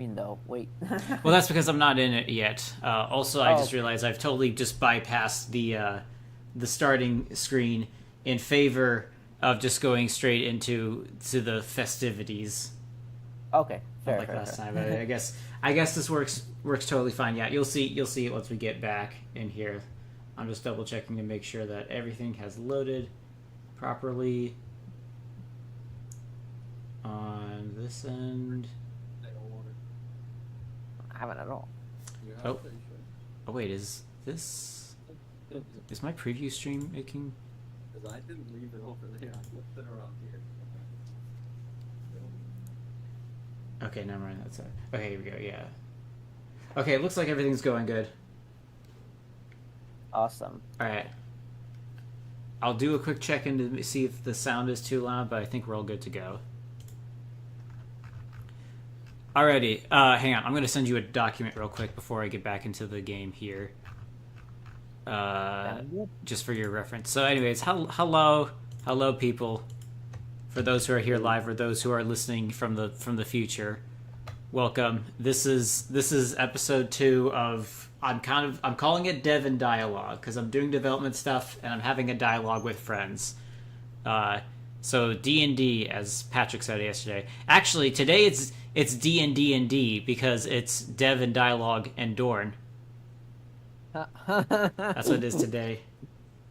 Though. Wait. Well, that's because I'm not in it yet. Also, I Oh, just okay. realized I've totally just bypassed the starting screen in favor of just going straight into the festivities, Okay. Fair, like fair, last time. But fair. I guess this works totally fine. Yeah, you'll see it once we get back in here. I'm just double checking to make sure that everything has loaded properly on this end. I don't want it. I haven't at all. You have Oh, it? Are you oh wait, is sure? is my preview stream making? Because I didn't leave it over there. I left it around here. Okay, never mind. That's it. Okay, here we go. Yeah. Okay, it looks like everything's going good. Awesome. All right. I'll do a quick check in to see if the sound is too loud, but I think we're all good to go. Alrighty. Hang on. I'm going to send you a document real quick before I get back into the game here. Sounds good. Just for your reference. So, anyways, hello, people. For those who are here live or those who are listening from the future, welcome. This is episode 2 of I'm calling it Dev and Dialogue because I'm doing development stuff and I'm having a dialogue with friends. So D&D, as Patrick said yesterday. Actually, today it's D&D because it's Dev and Dialogue and Dorn. That's what it is today.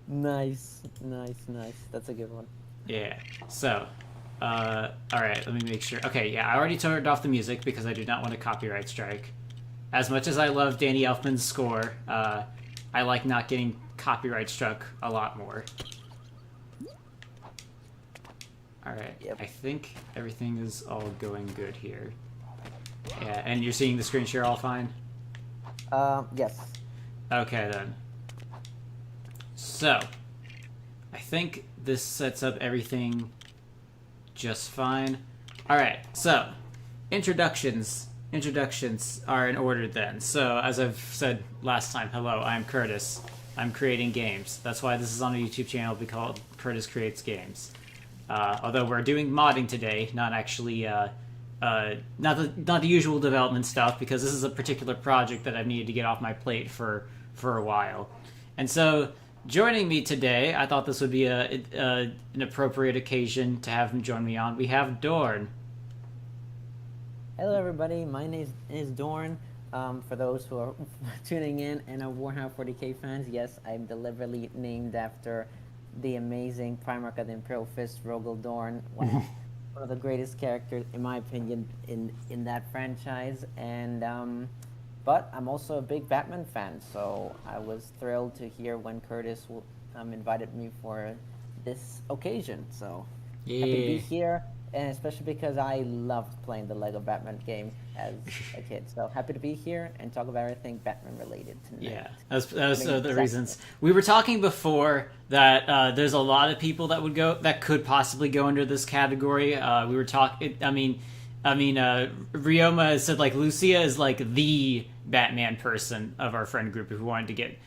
Nice, nice, nice. That's a good one. Yeah. So, all right. Let me make sure. Okay. Yeah, I already turned off the music because I do not want a copyright strike. As much as I love Danny Elfman's score, I like not getting copyright struck a lot more. All right. Yep. I think everything is all going good here. Yeah, and you're seeing the screen share all fine? Yes. Okay then. So, I think this sets up everything just fine. All right. So, introductions. Introductions are in order then. So, as I've said last time, hello, I'm Curtis. I'm creating games. That's why this is on a YouTube channel. We call it Curtis Creates Games. Although we're doing modding today, not actually, not the usual development stuff, because this is a particular project that I've needed to get off my plate for a while. And so, joining me today, I thought this would be an appropriate occasion to have him join me on. We have Dorn. Hello, everybody. My name is Dorn. For those who are tuning in and are Warhammer 40k fans, yes, I'm deliberately named after the amazing Primarch of the Imperial Fist, Rogel Dorn. Wow. One of the greatest characters, in my opinion, in that franchise. And but I'm also a big Batman fan, so I was thrilled to hear when Curtis invited me for this occasion. So happy to be Yeah. here, and especially because I loved playing the Lego Batman game as a kid. So happy to be here and talk about everything Batman related tonight. Yeah, that was Make the it reasons exactly. we were talking before that. There's a lot of people that could possibly go under this category. We were talking. Rioma said like Lucia is like the Batman person of our friend group. If we wanted to get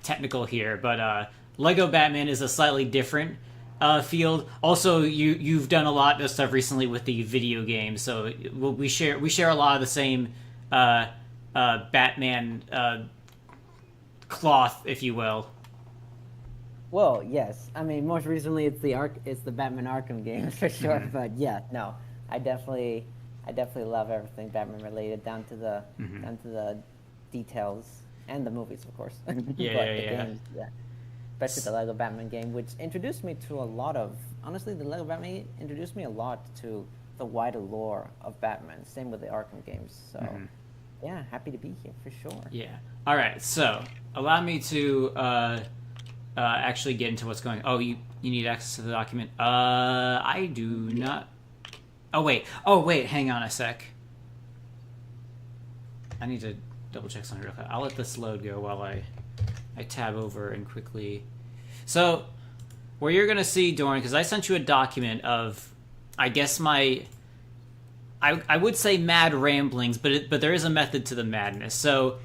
technical here, but Lego Batman is a slightly different field. Also, you've done a lot of stuff recently with the video game, so we share a lot of the same Batman cloth, if you will. Well, yes. I mean, most recently it's the Batman Arkham games for sure. Mhm. But yeah, no, I definitely love everything Batman related, down to the details and the movies, of course. Yeah, But yeah, the yeah. games, yeah. Especially the Lego Batman game, which introduced me to a lot of. Honestly, the Lego Batman introduced me a lot to the wider lore of Batman. Same with the Arkham games. So, yeah, happy to be here for sure. Yeah. All right. So allow me to actually get into what's going. Oh, you need access to the document. I do not. Oh wait. Hang on a sec. I need to double check something real quick. I'll let this load go while I tab over and quickly. So, where you're gonna see Dorn, because I sent you a document of, I guess I would say mad ramblings, but there is a method to the madness. So,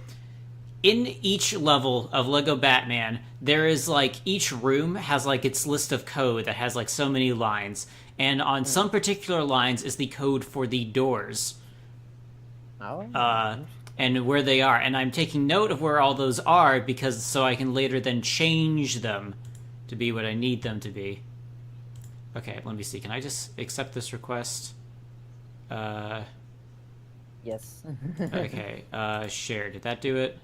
in each level of Lego Batman, there is like each room has like its list of code that has like so many lines, and on some particular lines is the code for the doors. Oh. And where they are. And I'm taking note of where all those are because so I can later then change them to be what I need them to be. Okay, let me see. Can I just accept this request? Yes. Okay, share. Did that do it?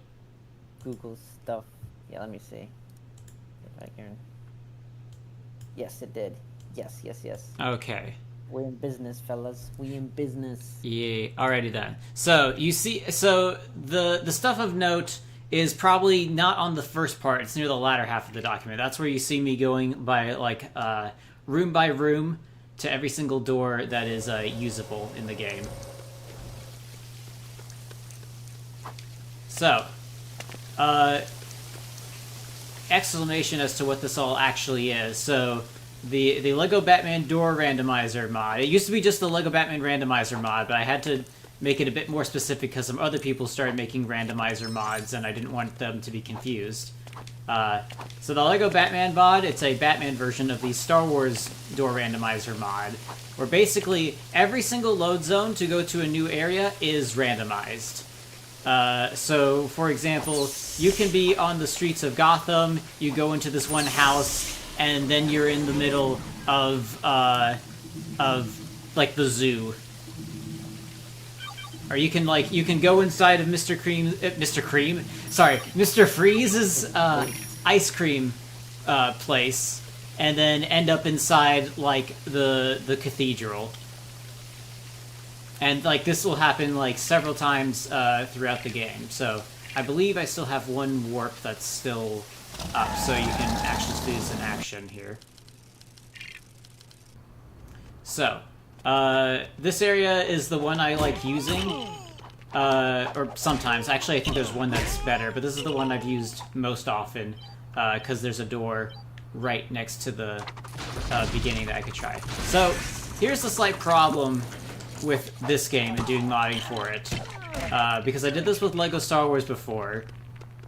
Google stuff. Yeah, let me see. If I can. Yes, it did. Yes, yes, yes. Okay. We're in business, fellas. We in business. Yeah, alrighty then. So you see, so the stuff of note is probably not on the first part. It's near the latter half of the document. That's where you see me going by like room by room to every single door that is usable in the game. So, explanation as to what this all actually is. So, the Lego Batman Door Randomizer mod. It used to be just the Lego Batman Randomizer mod, but I had to make it a bit more specific because some other people started making randomizer mods, and I didn't want them to be confused. So the Lego Batman mod, it's a Batman version of the Star Wars Door Randomizer mod, where basically every single load zone to go to a new area is randomized. So, for example, you can be on the streets of Gotham, you go into this one house, and then you're in the middle of like, the zoo. Or you can go inside of Mr. Freeze's, ice cream, place, and then end up inside, like, the cathedral. And, like, this will happen, like, several times, throughout the game. So, I believe I still have one warp that's still up, so you can actually see this in action here. So, this area is the one I like using, or sometimes. Actually, I think there's one that's better, but this is the one I've used most often, because there's a door right next to the beginning that I could try. So, here's the slight problem with this game and doing modding for it, because I did this with Lego Star Wars before,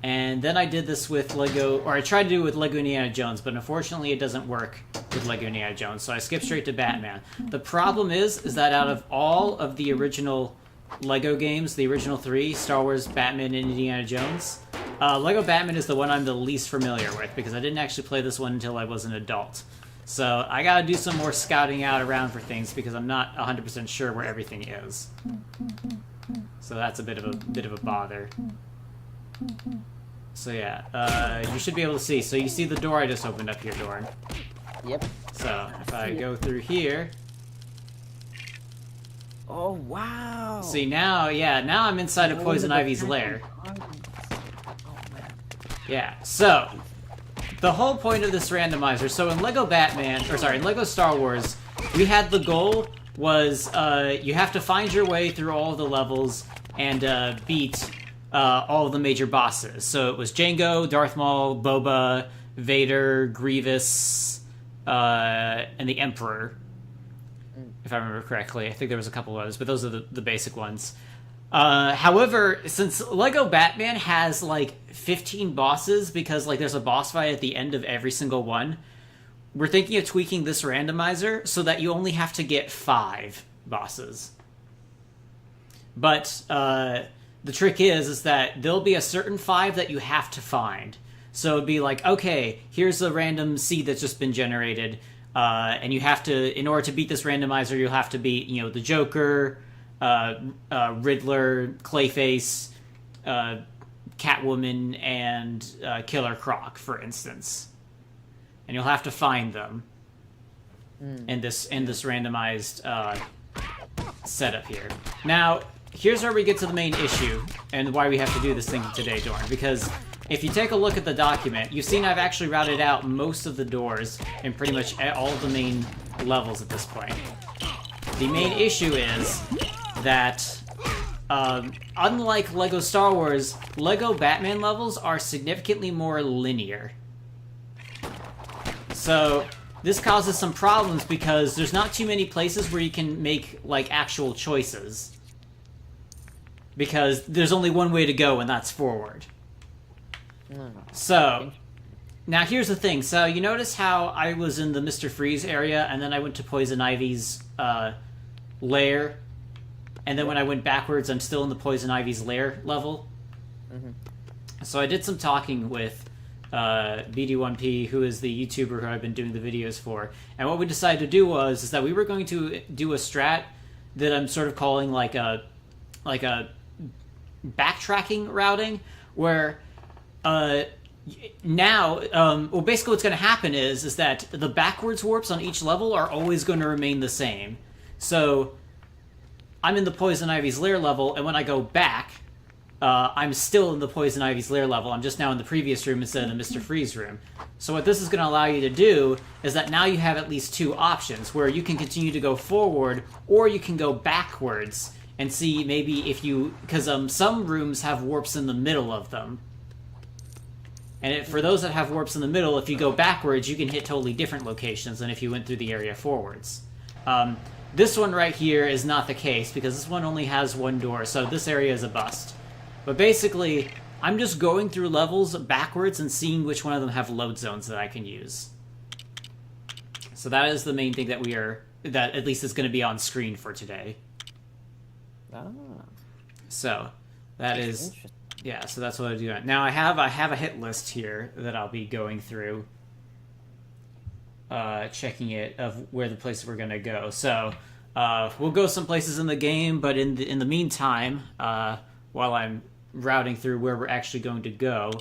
and then I did this with I tried to do it with Lego Indiana Jones, but unfortunately it doesn't work with Lego Indiana Jones, so I skipped straight to Batman. The problem is that out of all of the original Lego games, the original three, Star Wars, Batman, and Indiana Jones, Lego Batman is the one I'm the least familiar with, because I didn't actually play this one until I was an adult. So I gotta do some more scouting out around for things, because I'm not 100% sure where everything is. So that's a bit of a bother. So yeah, you should be able to see. So you see the door I just opened up here, Dorn. Yep. So if I go through here. Oh, wow. See now, yeah, now I'm inside of Poison Ivy's lair. Yeah, so the whole point of this randomizer, so in Lego in Lego Star Wars, we had the goal was you have to find your way through all of the levels and beat all of the major bosses. So it was Jango, Darth Maul, Boba, Vader, Grievous, and the Emperor, if I remember correctly. I think there was a couple of others, but those are the basic ones. However, since Lego Batman has, like, 15 bosses, because, like, there's a boss fight at the end of every single one, we're thinking of tweaking this randomizer so that you only have to get 5 bosses. But, the trick is that there'll be a certain 5 that you have to find. So it'd be like, okay, here's a random seed that's just been generated, and you have to, in order to beat this randomizer, you'll have to beat, you know, the Joker, Riddler, Clayface, Catwoman, and Killer Croc, for instance. And you'll have to find them in this randomized setup here. Now, here's where we get to the main issue and why we have to do this thing today, Dorn. Because if you take a look at the document, you've seen I've actually routed out most of the doors in pretty much all of the main levels at this point. The main issue is that, unlike Lego Star Wars, Lego Batman levels are significantly more linear. So this causes some problems because there's not too many places where you can make, like, actual choices. Because there's only one way to go, and that's forward. So, now here's the thing. So, you notice how I was in the Mr. Freeze area, and then I went to Poison Ivy's lair, and then when I went backwards, I'm still in the Poison Ivy's lair level. Mm-hmm. So I did some talking with BD1P, who is the YouTuber who I've been doing the videos for, and what we decided to do is that we were going to do a strat that I'm sort of calling like a backtracking routing, where now, well, basically what's going to happen is that the backwards warps on each level are always going to remain the same. So I'm in the Poison Ivy's lair level, and when I go back, I'm still in the Poison Ivy's lair level. I'm just now in the previous room instead of the Mr. Freeze room. So what this is going to allow you to do is that now you have at least two options, where you can continue to go forward, or you can go backwards and see maybe if you... Because some rooms have warps in the middle of them. And for those that have warps in the middle, if you go backwards, you can hit totally different locations than if you went through the area forwards. This one right here is not the case, because this one only has one door, so this area is a bust. But basically, I'm just going through levels backwards and seeing which one of them have load zones that I can use. So that is the main thing that that at least is going to be on screen for today. Ah. So, that is... Interesting. Yeah, so that's what I do. Now I have a hit list here that I'll be going through, checking it of where the places we're gonna go. So we'll go some places in the game, but in the meantime, while I'm routing through where we're actually going to go,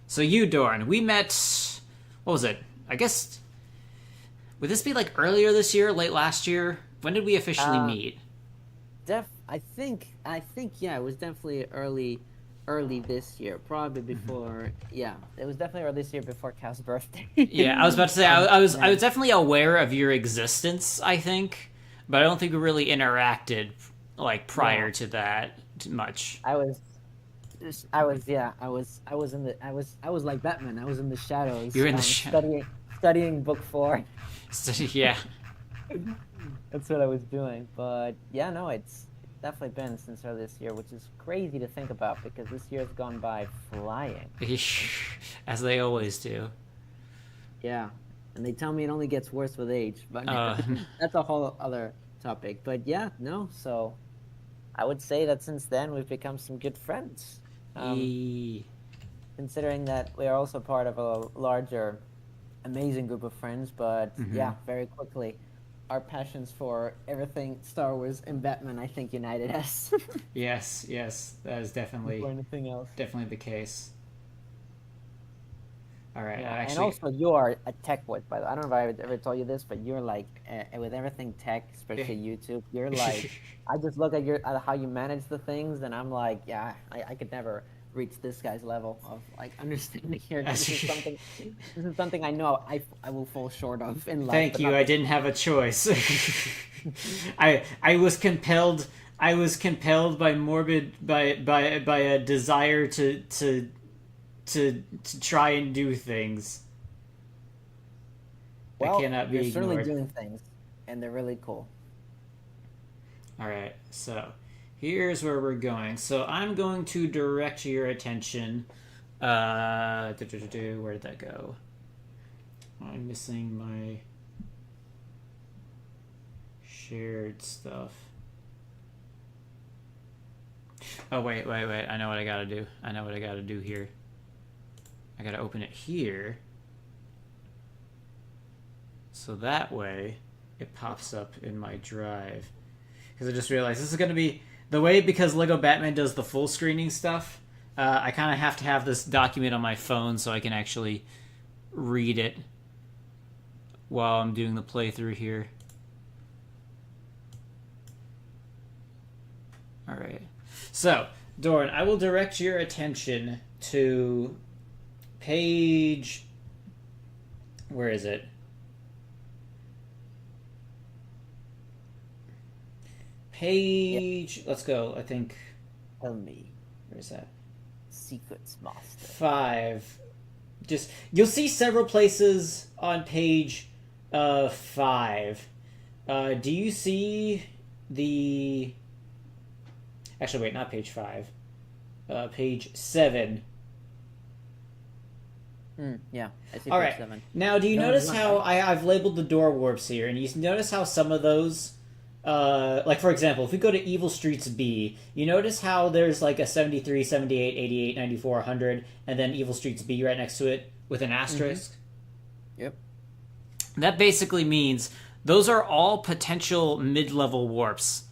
so you, Dorn, we met. What was it? I guess would this be like earlier this year, late last year? When did we officially meet? I think yeah, it was definitely early this year, probably before. Yeah, it was definitely early this year before Cal's birthday. Yeah, I was about to say I was definitely aware of your existence, I think, but I don't think we really interacted like prior to that much. I was like Batman. I was in the shadows. You're in the studying book 4. Yeah. That's what I was doing. But yeah, no, it's definitely been since early this year, which is crazy to think about because this year's gone by flying. As they always do. Yeah, and they tell me it only gets worse with age, but that's a whole other topic. But yeah, no, so I would say that since then we've become some good friends. Considering that we are also part of a larger, amazing group of friends, but yeah, very quickly our passions for everything Star Wars and Batman, I think, united us. Yes, that is definitely Before anything else. Definitely the case. All right, Yeah, actually, and also you are a tech boy, by the way. I don't know if I ever told you this, but you're like with everything tech, especially YouTube. You're like, I just look at how you manage the things, and I'm like, yeah, I could never reach this guy's level of like understanding here. This is something I know I will fall short of in life. Thank you. I didn't have a choice. I was compelled. I was compelled by a desire to try and do things. Well, I cannot be you're certainly ignored. doing things, and they're really cool. All right, so here's where we're going. So I'm going to direct your attention. Where did that go? I'm missing my shared stuff. Oh, wait. I know what I gotta do. I know what I gotta do here. I gotta open it here. So that way it pops up in my drive. Because I just realized this is gonna be the way, because Lego Batman does the full screening stuff. I kind of have to have this document on my phone so I can actually read it while I'm doing the playthrough here. Alright. So, Dorn, I will direct your attention to page... Where is it? Page... Let's go, I think... Tell me. Where is that? Secrets Master. 5. Just... You'll see several places on page 5. Do you see the... Actually, wait, not page 5. Page 7. Yeah, I see All page right. 7. Now, do you notice how I've labeled the door warps here, and you notice how some of those like for example, if we go to Evil Streets B, you notice how there's like a 73, 78, 88, 94, 100, and then Evil Streets B right next to it with an asterisk? Yep. That basically means those are all potential mid-level warps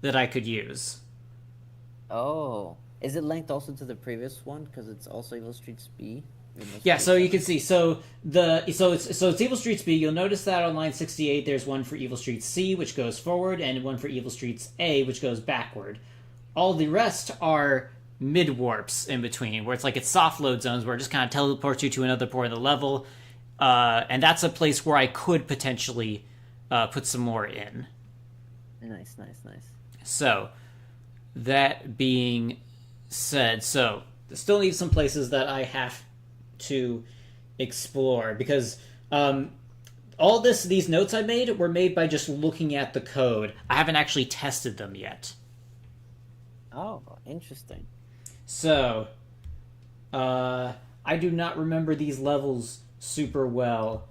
that I could use. Oh, is it linked also to the previous one? Because it's also Evil Streets B. Yeah, so you can see it's Evil Streets B. You'll notice that on line 68 there's one for Evil Streets C, which goes forward, and one for Evil Streets A, which goes backward. All the rest are mid warps in between, where it's soft load zones where it just kind of teleports you to another point of the level, and that's a place where I could potentially put some more in. Nice. So, that being said, so still need some places that I have to explore, because all these notes I made were made by just looking at the code. I haven't actually tested them yet. Oh, interesting. So, I do not remember these levels super well,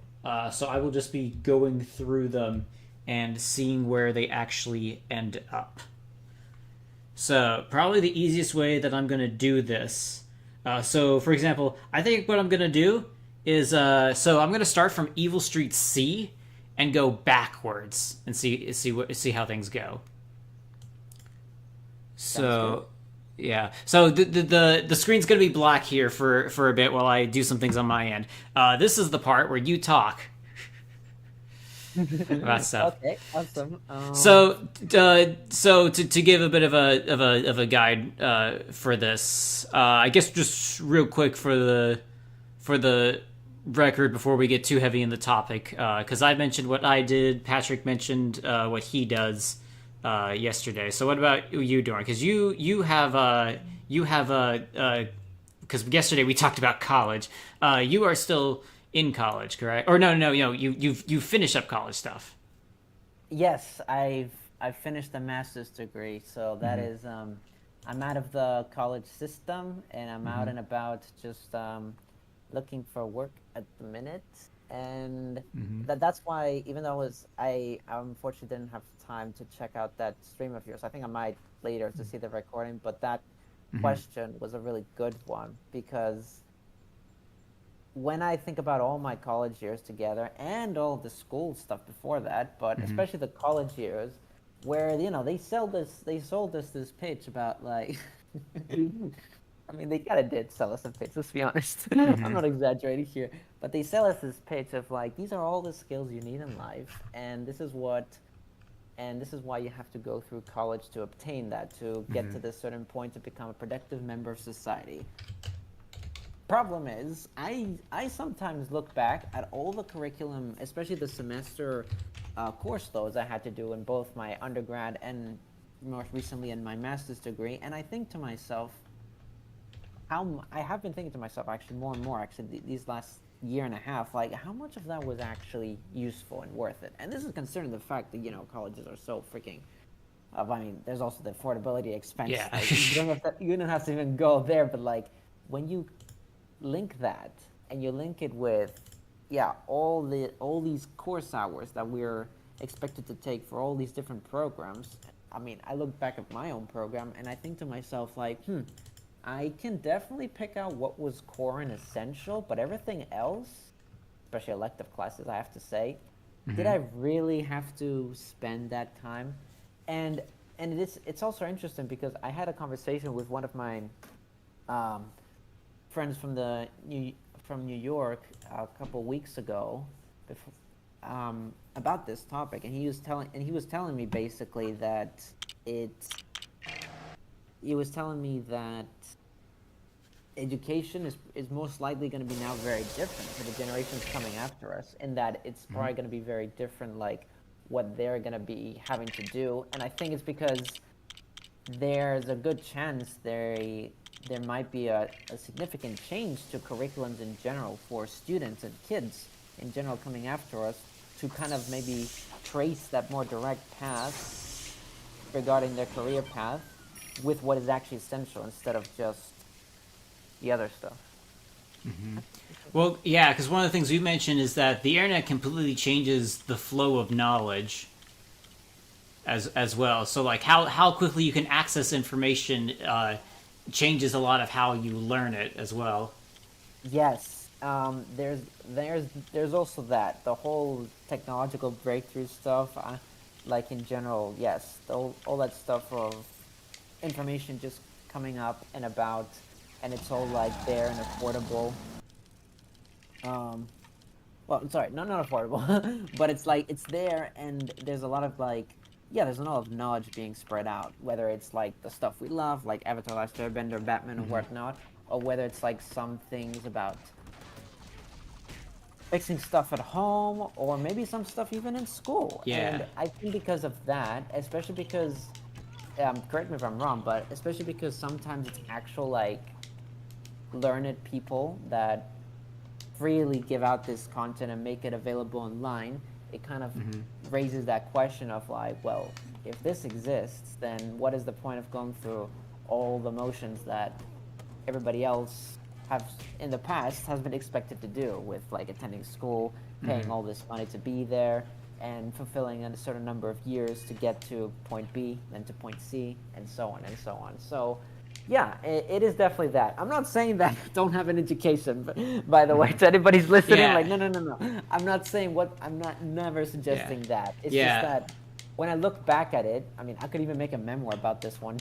so I will just be going through them and seeing where they actually end up. So, probably the easiest way that I'm going to do this. So, for example, I think what I'm going to do is, so I'm going to start from Evil Street C and go backwards and see how things go. So, yeah. So the screen's going to be black here for a bit while I do some things on my end. This is the part where you talk about stuff. Okay, awesome. So to give a bit of a guide for this, I guess just real quick for the record before we get too heavy in the topic, because I mentioned what I did, Patrick mentioned what he does yesterday. So what about you, Dorn? Because you have because yesterday we talked about college. You are still in college, correct? Or no, you finished up college stuff. Yes, I've finished a master's degree, so that is I'm out of the college system, and I'm out and about just looking for work at the minute, and that's why, even though I unfortunately didn't have time to check out that stream of yours. I think I might later to see the recording, but that question was a really good one, because when I think about all my college years together and all the school stuff before that, but especially the college years, where they sold us this pitch about like I mean, they kind of did sell us a pitch, let's be honest. I'm not exaggerating here, but they sell us this pitch of like, these are all the skills you need in life, and this is why you have to go through college to obtain that, to get to this certain point to become a productive member of society. Problem is, I sometimes look back at all the curriculum, especially the semester course loads I had to do in both my undergrad and more recently in my master's degree, and I think to myself, I have been thinking to myself actually more and more these last year and a half, like how much of that was actually useful and worth it. And this is considering the fact that colleges are so freaking I mean, there's also the affordability expense. Yeah. Like, you don't have to even go there, but like when you link that and you link it with all these course hours that we're expected to take for all these different programs. I mean, I look back at my own program and I think to myself like, I can definitely pick out what was core and essential, but everything else, especially elective classes, I have to say, did I really have to spend that time? And it's also interesting because I had a conversation with one of my friends from New York a couple weeks ago about this topic, and he was telling me basically that education is most likely going to be now very different for the generations coming after us, in that it's probably going to be very different, like what they're going to be having to do. And I think it's because there's a good chance there might be a significant change to curriculums in general for students and kids in general coming after us, to kind of maybe trace that more direct path regarding their career path with what is actually essential instead of just the other stuff. Well, yeah, because one of the things we mentioned is that the internet completely changes the flow of knowledge. as well. So like how quickly you can access information changes a lot of how you learn it as well. Yes, there's also that the whole technological breakthrough stuff. Like in general, yes, all that stuff of information just coming up and about, and it's all like there and affordable. Um, well, I'm sorry, not affordable, but it's like it's there, and there's a lot of like, yeah, there's a lot of knowledge being spread out. Whether it's like the stuff we love, like Avatar: Last Airbender, Batman, or whatnot, or whether it's like some things about fixing stuff at home, or maybe some stuff even in school. Yeah. And I think because of that, especially because, correct me if I'm wrong, but especially because sometimes it's actual like learned people that freely give out this content and make it available online, it kind of raises that question of like, well, if this exists, then what is the point of going through all the motions that everybody else have in the past has been expected to do with like attending school, paying all this money to be there, and fulfilling a certain number of years to get to point B, then to point C, and so on and so on. So yeah, it is definitely that. I'm not saying that I don't have an education, but, by the way, to anybody's listening, Yeah. like, no. I'm not saying I'm not never suggesting that. It's just that when I look back at it, I mean, I could even make a memoir about this one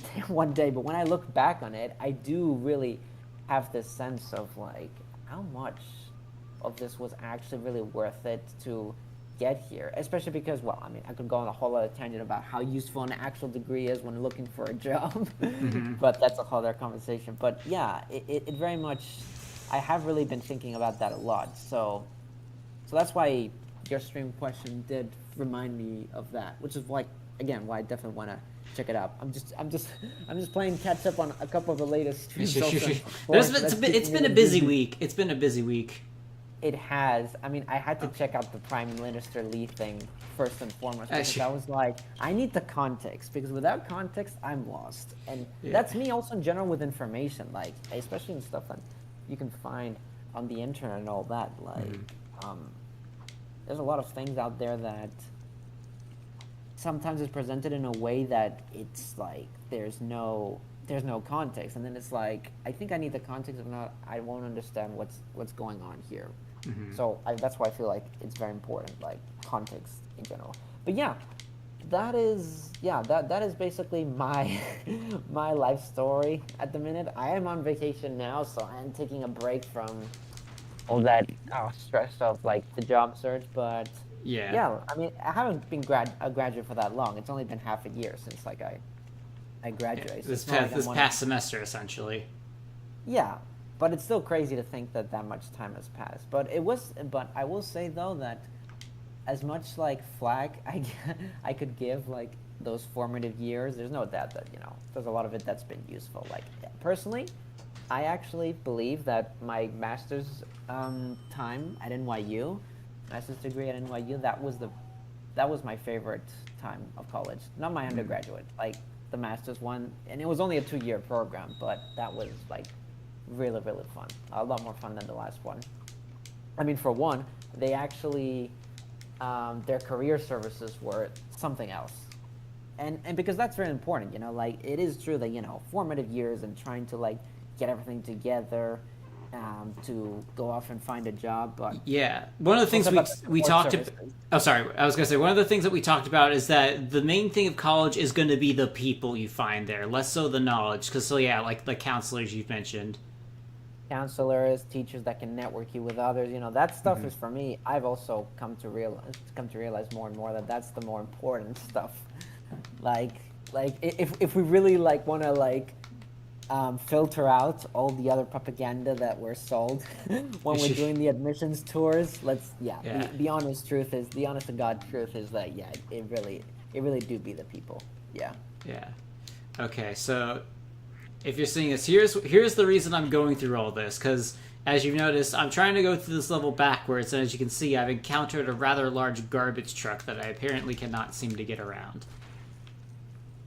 day, but when I look back on it, I do really have this sense of like, how much of this was actually really worth it to get here, especially because, well, I mean, I could go on a whole other tangent about how useful an actual degree is when looking for a job, but that's a whole other conversation. But yeah, it very much, I have really been thinking about that a lot. So that's why your stream question did remind me of that, which is like, again, why I definitely want to check it out. I'm just playing catch up on a couple of the latest streams. It's been a busy week. It's been a busy week. It has. I mean, I had to check out the Prime Minister Lee thing first and foremost because I was like, I need the context, because without context, I'm lost. And that's me also in general with information, like especially in stuff that you can find on the internet and all that. Like, there's a lot of things out there that sometimes is presented in a way that it's like there's no context, and then it's like, I think I need the context, if not, I won't understand what's going on here. So that's why I feel like it's very important, like context in general. But yeah, that is basically my my life story at the minute. I am on vacation now, so I am taking a break from all that stress of like the job search. But yeah, I mean, I haven't been a graduate for that long. It's only been half a year since like I graduated. This past semester, essentially. Yeah, but it's still crazy to think that much time has passed. But I will say though that as much like flack I could give like those formative years, there's no doubt that there's a lot of it that's been useful. Like personally, I actually believe that my master's time at NYU, master's degree at NYU, that was my favorite time of college. Not my undergraduate, like the master's one, and it was only a 2-year program, but that was like really, really fun. A lot more fun than the last one. I mean, for one, they actually their career services were something else, and because that's very important. Like it is true that formative years and trying to like get everything together to go off and find a job. But one of the things we talked about. Oh, sorry, I was gonna say one of the things that we talked about is that the main thing of college is going to be the people you find there, less so the knowledge. Because like the counselors you've mentioned. Counselors, teachers that can network you with others, that stuff is for me. I've also come to realize more and more that that's the more important stuff. Like if we really like want to like filter out all the other propaganda that we're sold when we're doing the admissions tours, the honest to God truth is that it really do be the people. Okay, so if you're seeing this, here's the reason I'm going through all this, because as you've noticed, I'm trying to go through this level backwards, and as you can see, I've encountered a rather large garbage truck that I apparently cannot seem to get around.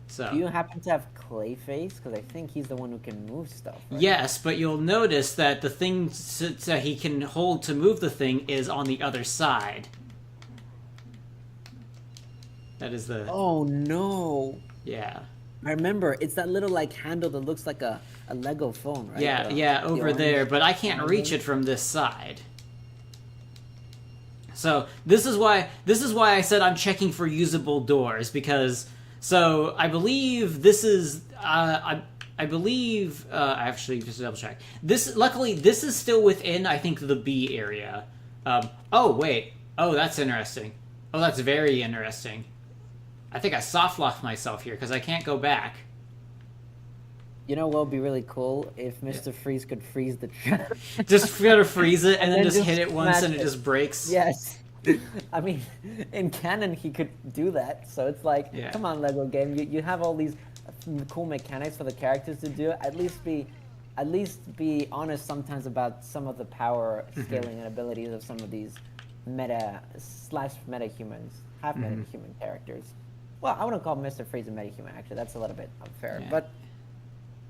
So, do you happen to have Clayface? Because I think he's the one who can move stuff. Right? Yes, but you'll notice that the thing that he can hold to move the thing is on the other side. That is the Oh no! yeah. I remember. It's that little like handle that looks like a Lego phone, right? Yeah, The- yeah, the over orange there, but I can't reach triangle. it from this side. So this is why I said I'm checking for usable doors, because so I believe this is I believe actually just to double check. This luckily this is still within, I think, the B area. Oh wait. Oh, that's interesting. Oh, that's very interesting. I think I soft locked myself here because I can't go back. You know what would be really cool if Mr. Freeze could freeze the trap. Just gotta freeze it and then then just just hit it once smash and it it. just breaks. Yes. I mean, in canon, he could do that. So it's like, Yeah. come on, Lego game. You have all these cool mechanics for the characters to do. At least be honest sometimes about some of the power scaling and abilities of some of these meta humans, half meta human characters. Well, I wouldn't call Mr. Freeze a meta human. Actually, that's a little bit unfair. Yeah. But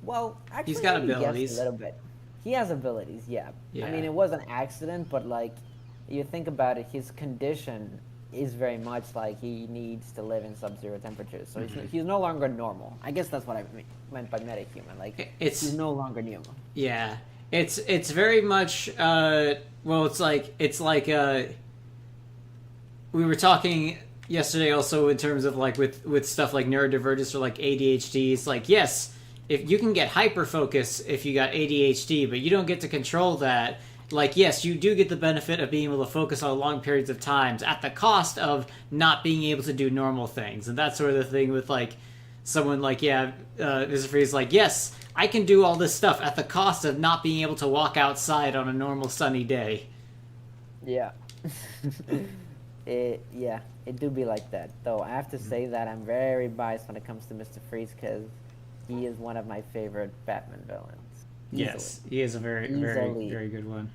well, actually, He's got maybe yes, abilities. a little bit. He has abilities, yeah. Yeah. I mean, it was an accident, but like, you think about it, his condition is very much like he needs to live in sub-zero temperatures. So he's no longer normal. I guess that's what I meant by metahuman. Like, he's no longer normal. Yeah, it's very much well, it's like we were talking yesterday also in terms of like with stuff like neurodivergence or like ADHD. It's like, yes, if you can get hyper focus if you got ADHD, but you don't get to control that. Like, yes, you do get the benefit of being able to focus on long periods of times at the cost of not being able to do normal things. And that's sort of the thing with, like, someone like, Mr. Freeze, like, yes, I can do all this stuff at the cost of not being able to walk outside on a normal sunny day. Yeah. It do be like that. Though I have to say that I'm very biased when it comes to Mr. Freeze because he is one of my favorite Batman villains. Easily. Yes, he is a very, very, very good one.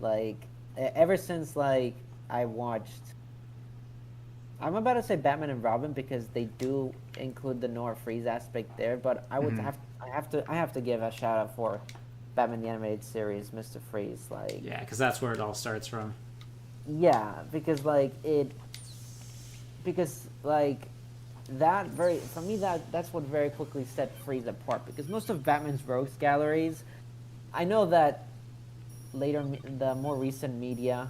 Like, ever since, like, I'm about to say Batman and Robin because they do include the Nora Freeze aspect there, but I would I have to give a shout out for Batman the Animated Series, Mr. Freeze, like. Yeah, because that's where it all starts from. Yeah, because that very, for me, that's what very quickly set Freeze apart, because most of Batman's rogues galleries, I know that the more recent media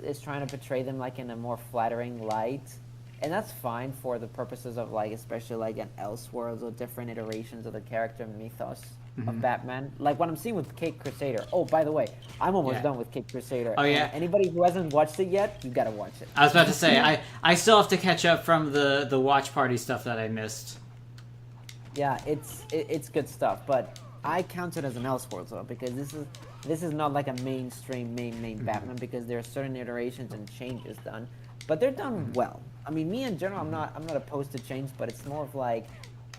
is trying to portray them like in a more flattering light, and that's fine for the purposes of like, especially like an Elseworlds or different iterations of the character mythos of Batman, like what I'm seeing with Caped Crusader. Oh, by the way, I'm almost done with Caped Crusader. Oh yeah. Anybody who hasn't watched it yet, you gotta watch it. I was about to say, I still have to catch up from the watch party stuff that I missed. Yeah, it's good stuff, but I count it as an Elseworlds though, because this is not like a mainstream main Batman, because there are certain iterations and changes done, but they're done well. I mean, me in general, I'm not opposed to change, but it's more of like,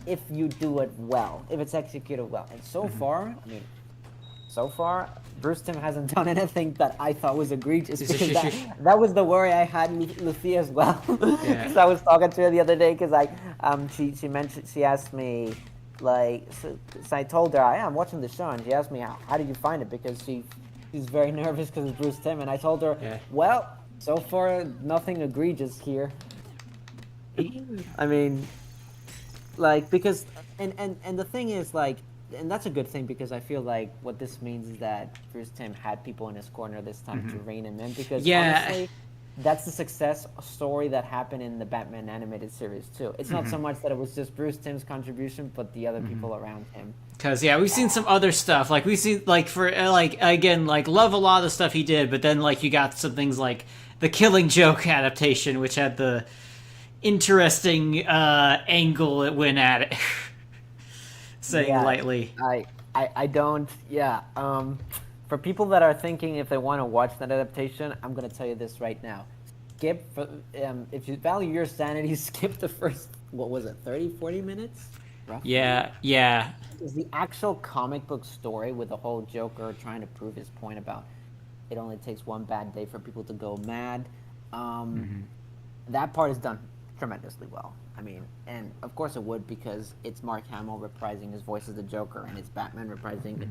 if you do it well, if it's executed well. And so far, Bruce Timm hasn't done anything that I thought was egregious, because that was the worry I had with Lucia as well. Because I was talking to her the other day, because she asked me, like, so I told her, I'm watching the show, and she asked me, how did you find it? Because she's very nervous because it's Bruce Timm, and I told her, well, so far, nothing egregious here. I mean, like, because, and the thing is, like, and that's a good thing, because I feel like what this means is that Bruce Timm had people in his corner this time to rein him in, because honestly, that's the success story that happened in the Batman animated series too. It's not so much that it was just Bruce Timm's contribution, but the other people around him. Because we've seen some other stuff, like we've seen, like, for like, again, like, love a lot of the stuff he did, but then like you got some things like the Killing Joke adaptation, which had the interesting angle it went at it. Saying lightly. I don't, for people that are thinking if they want to watch that adaptation, I'm going to tell you this right now. If you value your sanity, skip the first, what was it, 30, 40 minutes? Roughly? Yeah. Because the actual comic book story with the whole Joker trying to prove his point about it only takes one bad day for people to go mad, that part is done tremendously well. I mean, and of course it would, because it's Mark Hamill reprising his voice as the Joker, and it's Batman reprising,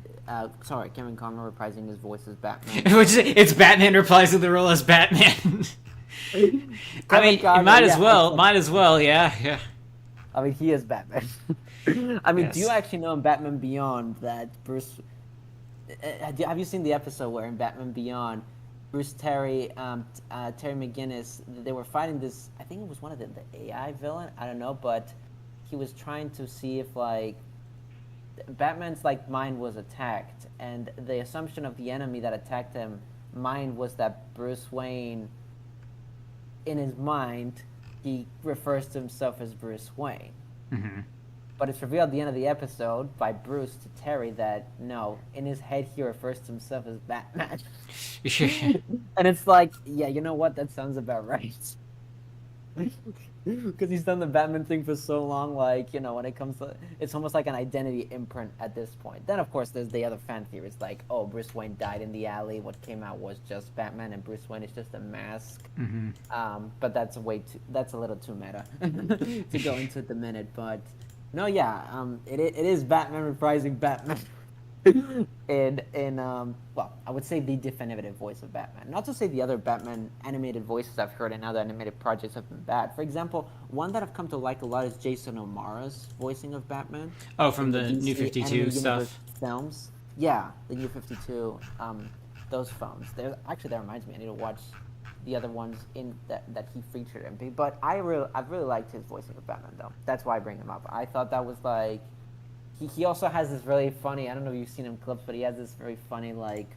Kevin Conroy reprising his voice as Batman. It's Batman reprising the role as Batman. I mean, Kevin you Conroy, might as yeah, well. Might as well. Yeah, yeah. I mean, he is Batman. I mean, do you Yes. actually know in Batman Beyond that Bruce? Have you seen the episode where in Batman Beyond, Terry McGinnis, they were fighting this? I think it was one of the AI villain. I don't know, but he was trying to see if like Batman's like mind was attacked, and the assumption of the enemy that attacked him mind was that Bruce Wayne, in his mind, he refers to himself as Bruce Wayne. Mm-hmm. But it's revealed at the end of the episode by Bruce to Terry that no, in his head he refers to himself as Batman. And it's like, yeah, you know what? That sounds about right. Because he's done the Batman thing for so long, like, you know, when it comes to, it's almost like an identity imprint at this point. Then, of course, there's the other fan theories, like, oh, Bruce Wayne died in the alley. What came out was just Batman, and Bruce Wayne is just a mask. Mm-hmm. But that's that's a little too meta to go into at the minute. But no, yeah, it is Batman reprising Batman. Well, I would say the definitive voice of Batman. Not to say the other Batman animated voices I've heard in other animated projects have been bad. For example, one that I've come to like a lot is Jason O'Mara's voicing of Batman. Oh, from the DC New 52 Animated stuff. Universe films. Yeah, the New 52. Those films. Actually, that reminds me. I need to watch the other ones in that he featured in. But I've really liked his voicing of Batman though. That's why I bring him up. I thought that was like. He also has this really funny, I don't know if you've seen him clips, but he has this very funny, like,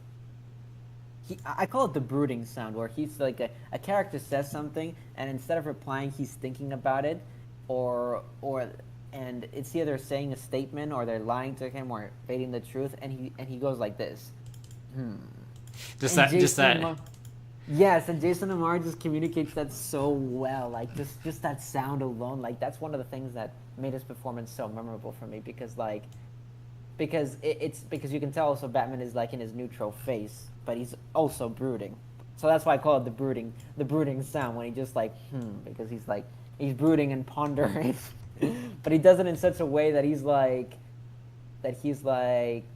I call it the brooding sound, where he's like, a character says something, and instead of replying, he's thinking about it, and it's either saying a statement, or they're lying to him, or fading the truth, and he goes like this. Just that. Yes, and Jason O'Mara just communicates that so well. Like just that sound alone, like that's one of the things that made his performance so memorable for me. Because it's because you can tell also Batman is like in his neutral phase, but he's also brooding. So that's why I call it the brooding sound when he just like because he's brooding and pondering, but he does it in such a way that he's like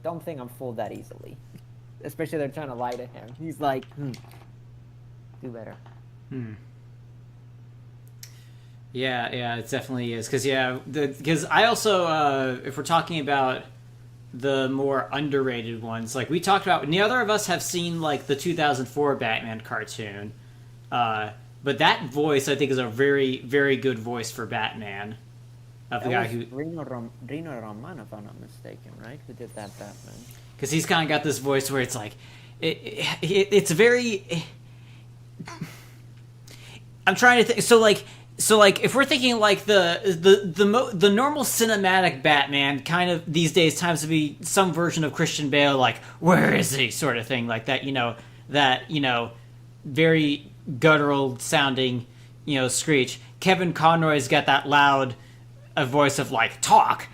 don't think I'm fooled that easily. Especially they're trying to lie to him. He's like do better. Yeah, it definitely is. Because I also, if we're talking about the more underrated ones, like we talked about, neither of us have seen like the 2004 Batman cartoon, but that voice I think is a very, very good voice for Batman. Of the guy who Rino Romano, if I'm not mistaken, right? Who did that Batman? Because he's kind of got this voice where it's like, it's very. I'm trying to think. So like, if we're thinking like the normal cinematic Batman, kind of these days times to be some version of Christian Bale, like where is he, sort of thing, like that very guttural sounding, screech. Kevin Conroy's got that loud a voice of like talk.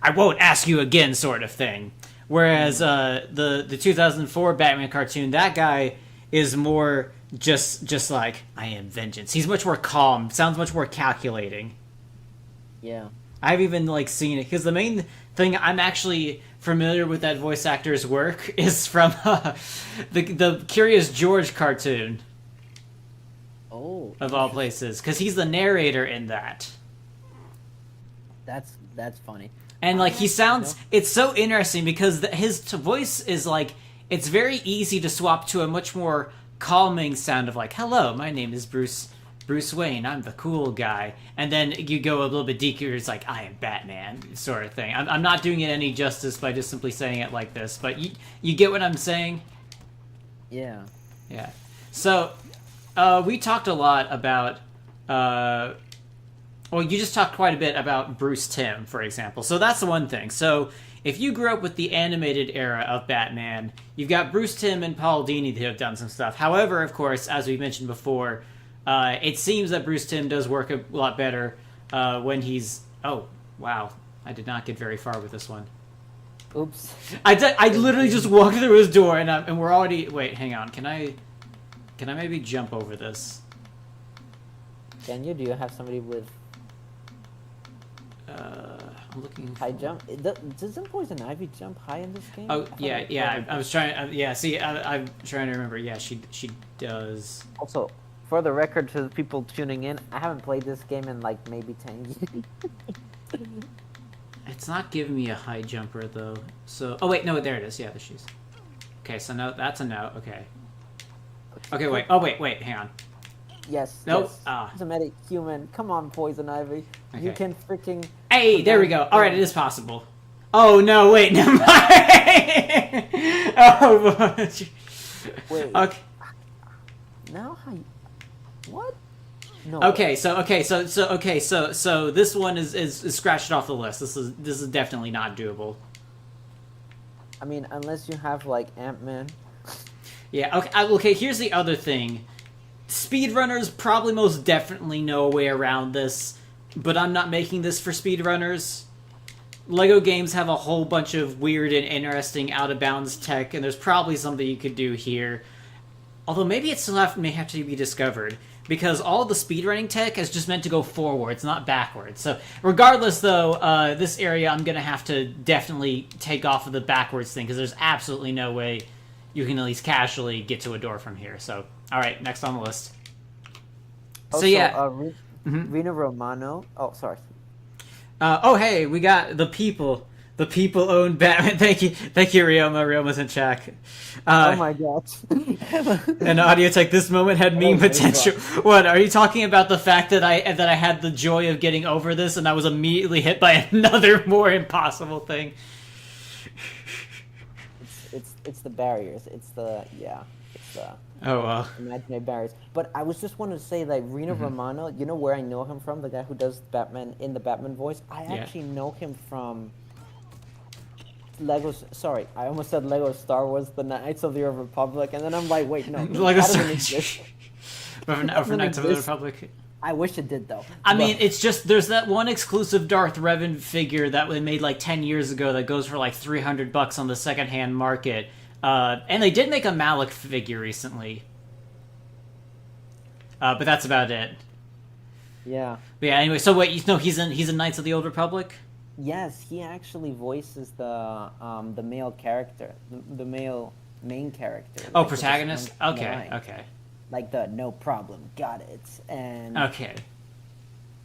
I won't ask you again, sort of thing. Whereas the 2004 Batman cartoon, that guy is more just like, I am vengeance. He's much more calm, sounds much more calculating. Yeah. I've even like seen it because the main thing I'm actually familiar with that voice actor's work is from the Curious George cartoon. Oh. Of all places, because he's the narrator in that. That's funny. And like he sounds, it's so interesting because his voice is like, it's very easy to swap to a much more calming sound of like, hello, my name is Bruce Wayne, I'm the cool guy. And then you go a little bit deeper, it's like, I am Batman, sort of thing. I'm not doing it any justice by just simply saying it like this, but you get what I'm saying? Yeah. Yeah. So, we talked a lot about, well, you just talked quite a bit about Bruce Timm, for example. So that's the one thing. So if you grew up with the animated era of Batman, you've got Bruce Timm and Paul Dini that have done some stuff. However, of course, as we mentioned before, it seems that Bruce Timm does work a lot better when he's... Oh, wow. I did not get very far with this one. Oops. I literally just walked through his door and we're already... Wait, hang on. Can I maybe jump over this? Can you? Do you have somebody with... I'm looking. High jump? Doesn't Poison Ivy jump high in this game? Oh yeah. I was trying. Yeah, see, I'm trying to remember. Yeah, she does. Also, for the record, to the people tuning in, I haven't played this game in like maybe 10 years. It's not giving me a high jumper though. So, oh wait, no, there it is. Yeah, the shoes. Okay, so no, that's a no. Okay. Okay, wait. Oh wait, hang on. Yes. Nope. Yes. Ah. Cosmetic human. Come on, Poison Ivy. You Okay. can freaking. Hey, there we go. All right, it is possible. Oh no, wait, never mind. Oh, Wait. okay. Now how? What? No. Okay, so this one is scratched off the list. This is definitely not doable. I mean, unless you have like Ant-Man. Yeah. Okay. Okay. Here's the other thing. Speedrunners probably most definitely know a way around this, but I'm not making this for speedrunners. Lego games have a whole bunch of weird and interesting out-of-bounds tech, and there's probably something you could do here. Although maybe it still may have to be discovered, because all the speedrunning tech is just meant to go forwards, not backwards. So regardless, though, this area I'm going to have to definitely take off of the backwards thing, because there's absolutely no way you can at least casually get to a door from here. So, all right, next on the list. Also, So yeah. Rina Romano. Oh, sorry. Oh, hey, we got the people. The people own Batman. Thank you, Ryoma. Ryoma's in chat. Oh my god. An audio tech. This moment had meme my potential. What are you talking about? The fact that I had the joy of getting over this, and I was immediately hit by another more impossible thing. It's the barriers. It's the Oh well. imaginary barriers. But I was just wanting to say, like, Rina Romano, you know where I know him from? The guy who does Batman in the Batman voice? I actually know him from Lego. Sorry, I almost said Lego Star Wars: The Knights of the Old Republic, and then I'm like, wait, no. Lego that Star doesn't exist. For Knights of the Republic. I wish it did, though. I mean, it's just, there's that one exclusive Darth Revan figure that they made like 10 years ago that goes for like $300 on the secondhand market. And they did make a Malik figure recently. But that's about it. Yeah. But yeah, anyway, so wait, he's in Knights of the Old Republic? Yes, he actually voices the male character, the male main character. Oh, like, protagonist? on the Okay, line. okay. Like the no problem, got it, and Okay.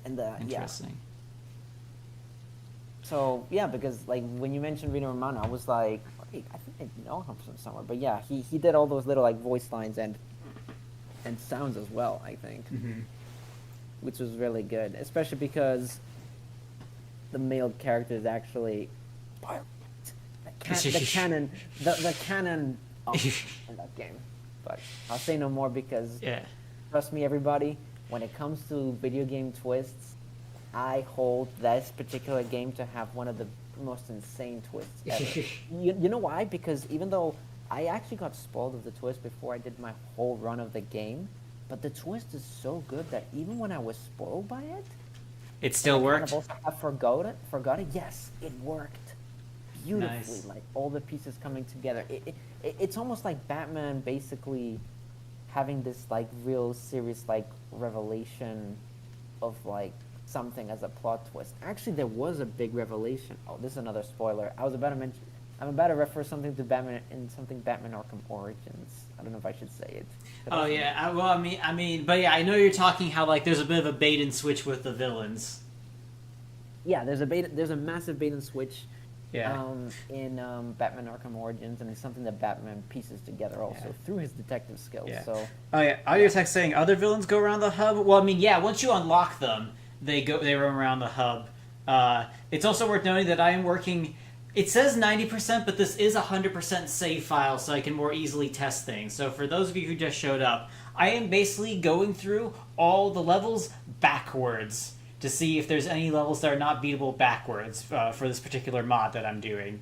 and the Interesting. So yeah, because like when you mentioned Rino Romano, I was like, wait, I think I know him from somewhere. But yeah, he did all those little like voice lines and sounds as well, I think, which was really good, especially because the male character is actually the canon in that game. But I'll say no more because trust me, everybody, when it comes to video game twists, I hold this particular game to have one of the most insane twists ever. You know why? Because even though I actually got spoiled of the twist before I did my whole run of the game, but the twist is so good that even when I was spoiled by it, it still worked? I forgot it. Yes, it worked beautifully. Nice. Like all the pieces coming together. It's almost like Batman basically having this like real serious like revelation of like something as a plot twist. Actually, there was a big revelation. Oh, this is another spoiler. I'm about to refer something to Batman in something Batman Arkham Origins. I don't know if I should say it. Oh yeah, well I mean, but yeah, I know you're talking how like there's a bit of a bait and switch with the villains. Yeah, there's a massive bait and switch. Yeah. In Batman Arkham Origins, and it's something that Batman pieces together also through his detective skills. Yeah. So. Oh yeah, audio text saying other villains go around the hub. Well, I mean, yeah, once you unlock them, they roam around the hub. It's also worth noting that I am working. It says 90%, but this is 100% save file, so I can more easily test things. So for those of you who just showed up, I am basically going through all the levels backwards to see if there's any levels that are not beatable backwards for this particular mod that I'm doing.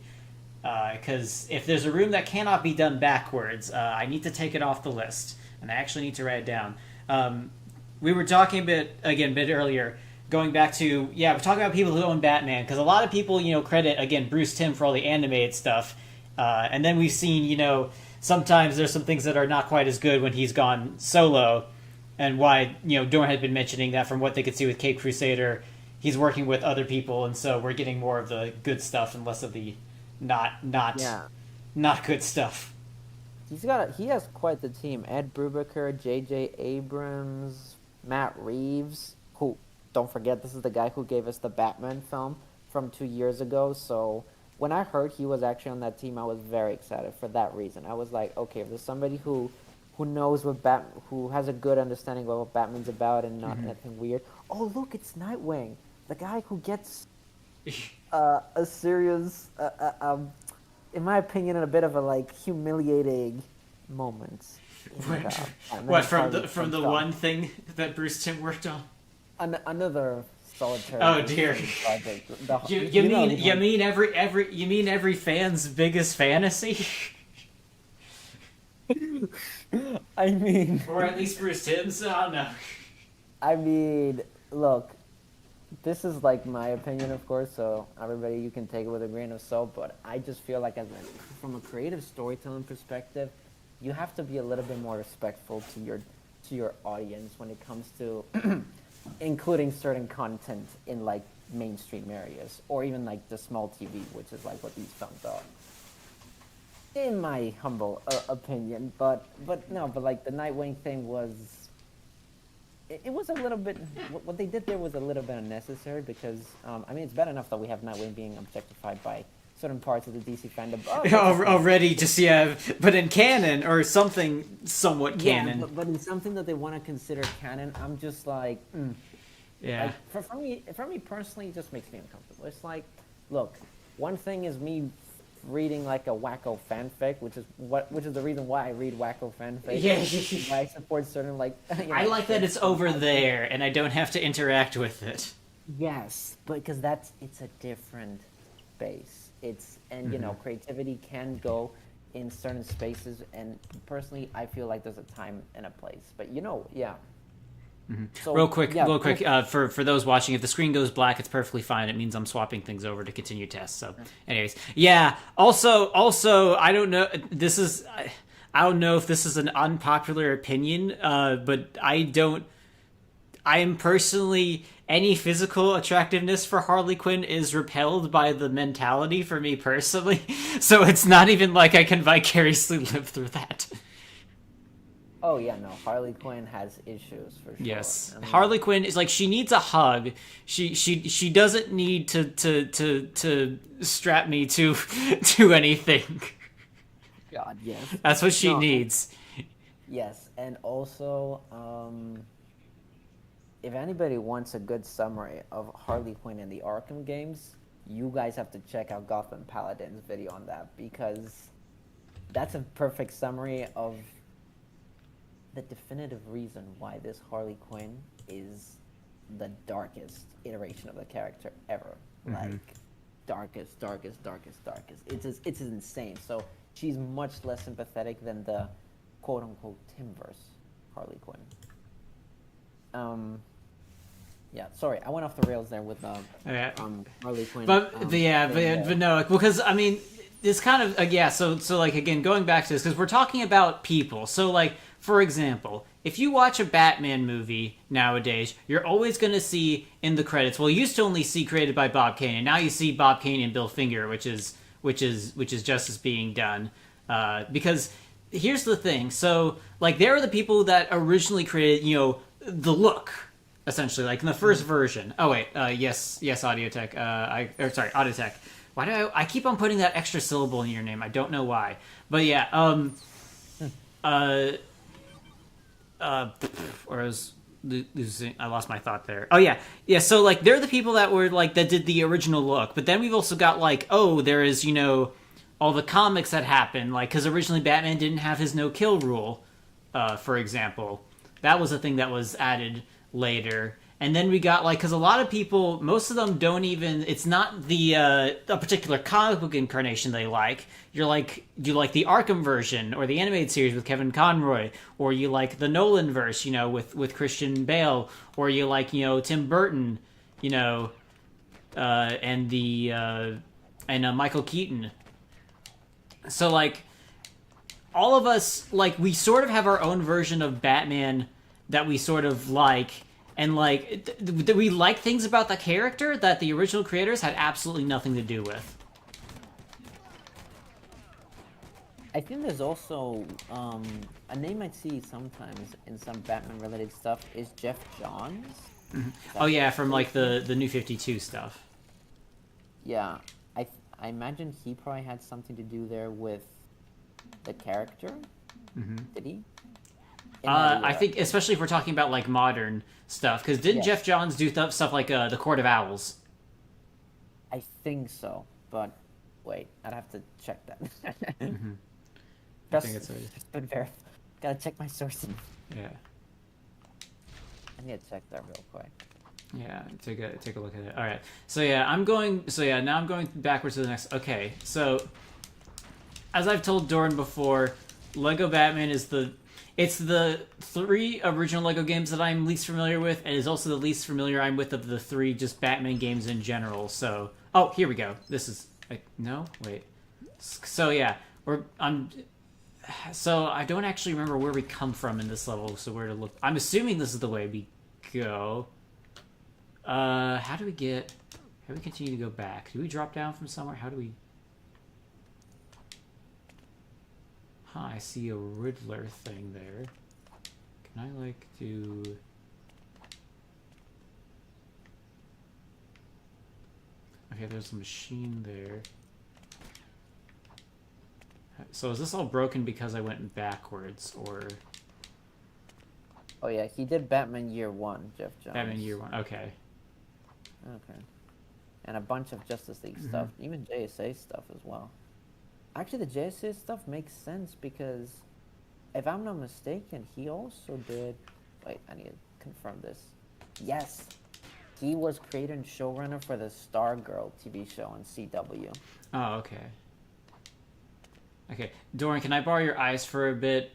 Because if there's a room that cannot be done backwards, I need to take it off the list, and I actually need to write it down. We were talking a bit earlier, going back to, we're talking about people who own Batman, because a lot of people, credit, again, Bruce Timm for all the animated stuff, and then we've seen, sometimes there's some things that are not quite as good when he's gone solo, and why, Dorn had been mentioning that from what they could see with Cape Crusader, he's working with other people, and so we're getting more of the good stuff and less of the not good stuff. he has quite the team. Ed Brubaker, J.J. Abrams, Matt Reeves, who, don't forget, this is the guy who gave us the Batman film from 2 years ago. So when I heard he was actually on that team, I was very excited for that reason. I was like, okay, if there's somebody who knows who has a good understanding of what Batman's about and not anything weird. Oh, look, it's Nightwing, the guy who gets a serious, in my opinion, a bit of a like humiliating moment. What from the one thing that Bruce Timm worked on? Another solitary. Oh dear. Project. You mean every fan's biggest fantasy? I mean, or at least Bruce Timm's. Oh no. I mean, look, this is like my opinion, of course. So everybody, you can take it with a grain of salt. But I just feel like, from a creative storytelling perspective, you have to be a little bit more respectful to your audience when it comes to including certain content in like mainstream areas or even like the small TV, which is like what these films are. In my humble opinion, but like the Nightwing thing was, it was a little bit, what they did there was a little bit unnecessary because, I mean, it's bad enough that we have Nightwing being objectified by certain parts of the DC fandom. Already, just but in canon or something somewhat canon. Yeah, but in something that they want to consider canon, I'm just like, yeah. Like, for me personally, it just makes me uncomfortable. It's like, look, one thing is me reading like a wacko fanfic, which is the reason why I read wacko fanfic. Yeah. Why I support certain like. I like that it's over there and I don't have to interact with it. Yes, because it's a different space. Creativity can go in certain spaces, and personally, I feel like there's a time and a place. But yeah. Mm-hmm. So, real quick, for those watching, if the screen goes black, it's perfectly fine. It means I'm swapping things over to continue tests. So, anyways, yeah. Also, I don't know. I don't know if this is an unpopular opinion, but I am personally, any physical attractiveness for Harley Quinn is repelled by the mentality for me personally. So it's not even like I can vicariously live through that. Oh yeah, no. Harley Quinn has issues for sure. Yes, I mean, Harley Quinn is like, she needs a hug. She doesn't need to strap me to anything. God, yes. That's what she needs. Yes, and also, if anybody wants a good summary of Harley Quinn in the Arkham games, you guys have to check out Gotham Paladin's video on that, because that's a perfect summary of the definitive reason why this Harley Quinn is the darkest iteration of the character ever. Mm-hmm. Like, darkest. It's insane. So she's much less sympathetic than the quote-unquote Timverse Harley Quinn. Yeah, sorry, I went off the rails there with Harley Quinn. But no, because I mean, it's kind of So like, again, going back to this, because we're talking about people. So like, for example, if you watch a Batman movie nowadays, you're always going to see in the credits. Well, you used to only see created by Bob Kane, and now you see Bob Kane and Bill Finger, which is justice being done. Because here's the thing. So like, there are the people that originally created, the look. Essentially, like in the first version. Oh wait, yes, Audiotech. Audiotech. Why do I keep on putting that extra syllable in your name? I don't know why. But yeah, or I was losing. I lost my thought there. Oh yeah. So like, they're the people that were like, that did the original look. But then we've also got like, there is all the comics that happened, like, because originally Batman didn't have his no-kill rule, for example. That was a thing that was added later. And then we got like, because a lot of people, most of them don't even, it's not the a particular comic book incarnation they like. You like the Arkham version or the animated series with Kevin Conroy, or you like the Nolan verse, with Christian Bale, or you like Tim Burton, and Michael Keaton. So like, all of us, like, we sort of have our own version of Batman that we sort of like, and like, we like things about the character that the original creators had absolutely nothing to do with. I think there's also a name I see sometimes in some Batman related stuff is Jeff Johns. Oh yeah, from like the New 52 stuff. Yeah, I imagine he probably had something to do there with the character. Did he? In that I era. think, especially if we're talking about like modern stuff, because didn't Yes. Jeff Johns do stuff like the Court of Owls? I think so, but wait, I'd have to check that. I think it's But gotta check my sources. yeah, I need to check that real quick. yeah. Take a look at it. All right. So yeah, now I'm going backwards to the next. Okay, so as I've told Dorn before, Lego Batman is it's the 3 original Lego games that I'm least familiar with, and is also the least familiar I'm with of the 3 just Batman games in general. So, oh, here we go. This is no, wait. So yeah, so I don't actually remember where we come from in this level. So where to look? I'm assuming this is the way we go. How do we continue to go back? Do we drop down from somewhere? How do we? Huh, I see a Riddler thing there. Can I, like, do... Okay, there's a machine there. So is this all broken because I went backwards, or... Oh yeah, he did Batman Year One, Jeff Johns. Batman Year One, okay. Okay. And a bunch of Justice League stuff, even JSA stuff as well. Actually, the JSA stuff makes sense because, if I'm not mistaken, he also did... Wait, I need to confirm this. Yes! He was creator and showrunner for the Stargirl TV show on CW. Oh, okay. Okay, Dorn, can I borrow your eyes for a bit?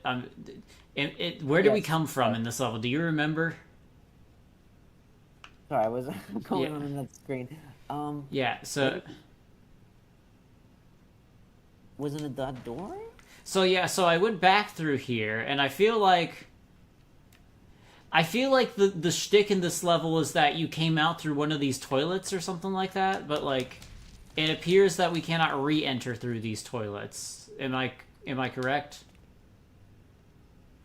Where did we come from in this level? Do you remember? Sorry, I was going on that screen. Yeah, so... Wasn't it that door? So yeah, so I went back through here, and I feel like the shtick in this level is that you came out through one of these toilets or something like that, but like it appears that we cannot re-enter through these toilets. Am I correct?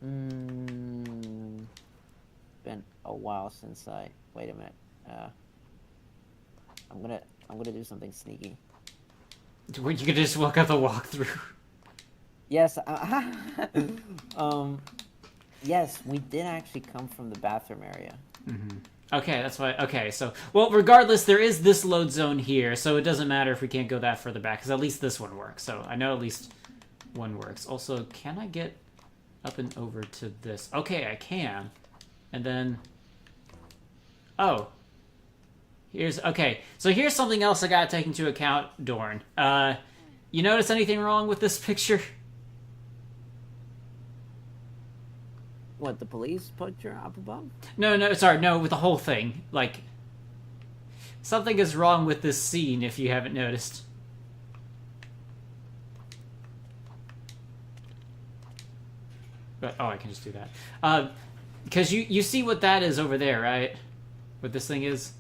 Been a while since I... Wait a minute. I'm gonna do something sneaky. Where you could just walk out the walkthrough. Yes. Yes, we did actually come from the bathroom area. Okay, that's why. Okay, so well, regardless, there is this load zone here, so it doesn't matter if we can't go that further back, because at least this one works. So I know at least one works. Also, can I get up and over to this? Okay, I can. And then, oh, so here's something else I gotta take into account, Dorn. You notice anything wrong with this picture? What, the police put your up above? No, sorry, no, with the whole thing. Like, something is wrong with this scene, if you haven't noticed. But, oh, I can just do that. Because you see what that is over there, right? What this thing is?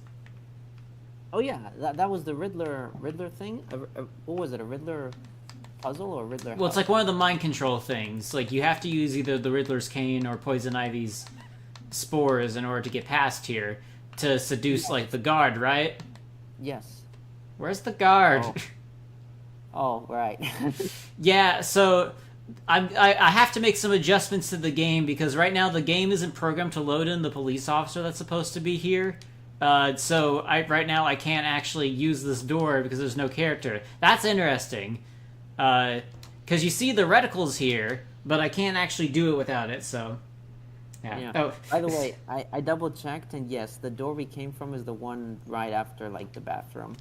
Oh yeah, that was the Riddler thing. What was it? A Riddler puzzle or Riddler? Well, it's like one of the mind control things. Like, you have to use either the Riddler's cane or Poison Ivy's spores in order to get past here to seduce, like, the guard, right? Yes. Where's the guard? Oh, right. Yeah, so I have to make some adjustments to the game because right now the game isn't programmed to load in the police officer that's supposed to be here. So right now I can't actually use this door because there's no character. That's interesting. Because you see the reticles here, but I can't actually do it without it, so... Yeah. Oh. By the way, I double checked, and yes, the door we came from is the one right after, like, the bathroom.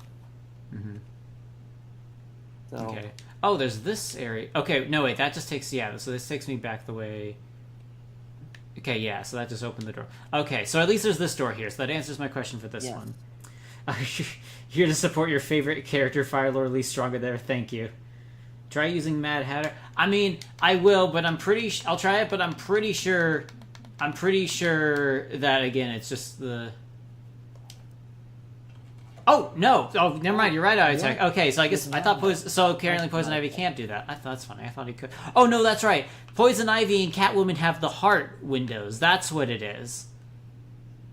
So... Okay. Oh, there's this area. Okay, no, wait, that just takes... Yeah, so this takes me back the way... Okay, yeah, so that just opened the door. Okay, so at least there's this door here, so that answers my question for this one. Here to support your favorite character, Firelord Lee Stronger there, thank you. Try using Mad Hatter. I mean, I will, but I'll try it, but I'm pretty sure that, again, it's just the... Oh no! Oh, never mind. You're right, Audiotech. Yeah. Okay, so I guess I thought poison. So apparently, Poison Ivy can't do that. I thought that's funny. I thought he could. Oh no, that's right. Poison Ivy and Catwoman have the heart windows. That's what it is.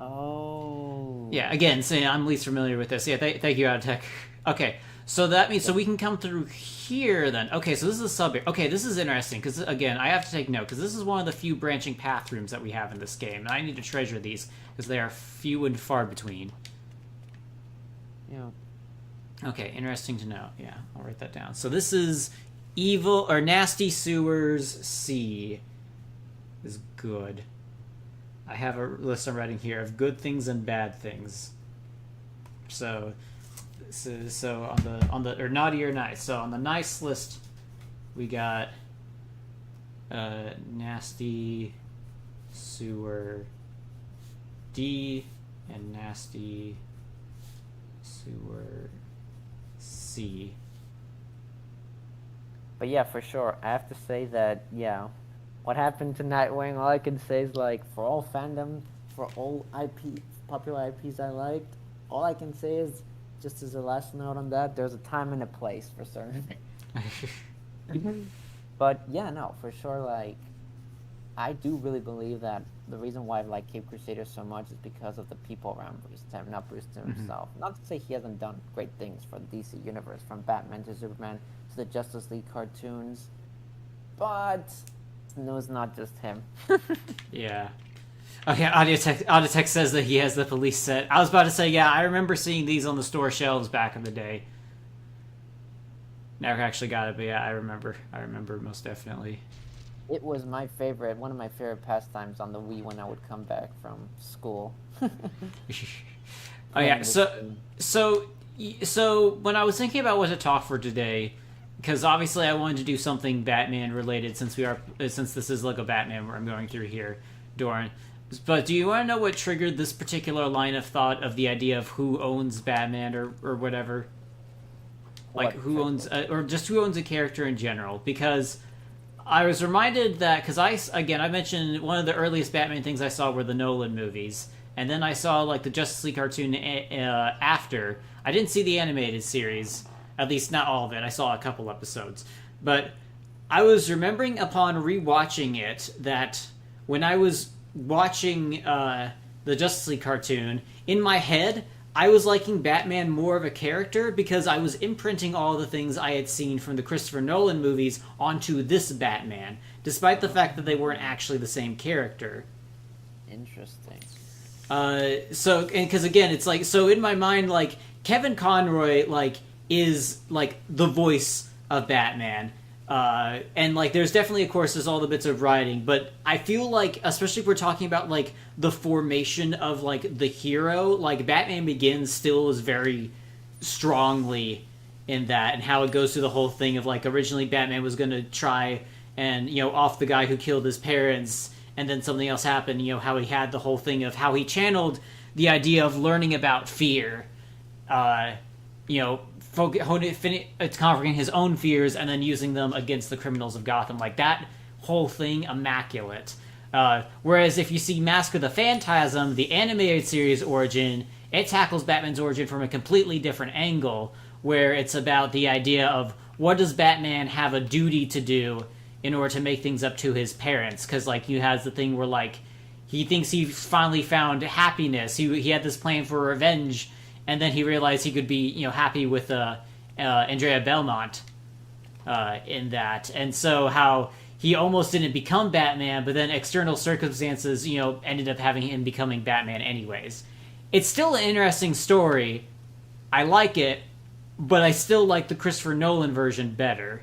Oh. Yeah. Again, so I'm least familiar with this. Yeah. Thank you, Audiotech. Okay. So that means we can come through here then. Okay. So this is a sub. Okay. This is interesting because again, I have to take note because this is one of the few branching path rooms that we have in this game, and I need to treasure these because they are few and far between. Yeah. Okay, interesting to know. Yeah, I'll write that down. So this is Evil or Nasty Sewers C is good. I have a list I'm writing here of good things and bad things. So on the or naughty or nice. So on the nice list, we got Nasty Sewer D and Nasty Sewer C. But yeah, for sure. I have to say that, yeah, what happened to Nightwing, all I can say is, like, for all fandom, for all popular IPs I liked, all I can say is, just as a last note on that, there's a time and a place for certain. But yeah, no, for sure, like, I do really believe that the reason why I like Cape Crusader so much is because of the people around Bruce Timm, not Bruce Timm himself. Not to say he hasn't done great things for the DC universe, from Batman to Superman to the Justice League cartoons, but no, it's not just him. Yeah. Okay, Audiotech says that he has the police set. I was about to say, yeah, I remember seeing these on the store shelves back in the day. Never actually got it, but yeah, I remember most definitely. It was one of my favorite pastimes on the Wii when I would come back from school. Oh yeah, so when I was thinking about what to talk for today, because obviously I wanted to do something Batman related since this is Lego Batman where I'm going through here, Dorn. But do you want to know what triggered this particular line of thought of the idea of who owns Batman or whatever? Like who owns or just who owns a character in general? Because I was reminded that because I mentioned one of the earliest Batman things I saw were the Nolan movies, and then I saw like the Justice League cartoon after. I didn't see the animated series, at least not all of it. I saw a couple episodes, but I was remembering upon rewatching it that when I was watching the Justice League cartoon, in my head I was liking Batman more of a character because I was imprinting all the things I had seen from the Christopher Nolan movies onto this Batman, despite the fact that they weren't actually the same character. Interesting. Because again, it's like, so in my mind, like, Kevin Conroy, like, is, like, the voice of Batman. And, like, there's definitely, of course, there's all the bits of writing, but I feel like, especially if we're talking about, like, the formation of, like, the hero, like, Batman Begins still is very strongly in that, and how it goes through the whole thing of, like, originally Batman was going to try and, you know, off the guy who killed his parents, and then something else happened, you know, how he had the whole thing of how he channeled the idea of learning about fear, you know, conquering his own fears and then using them against the criminals of Gotham. Like, that whole thing, immaculate. Whereas if you see Mask of the Phantasm, the animated series origin, it tackles Batman's origin from a completely different angle, where it's about the idea of what does Batman have a duty to do in order to make things up to his parents. Because, like, he has the thing where, like, he thinks he's finally found happiness. He had this plan for revenge, and then he realized he could be, you know, happy with Andrea Belmont in that. And so how he almost didn't become Batman, but then external circumstances, you know, ended up having him becoming Batman anyways. It's still an interesting story. I like it, but I still like the Christopher Nolan version better.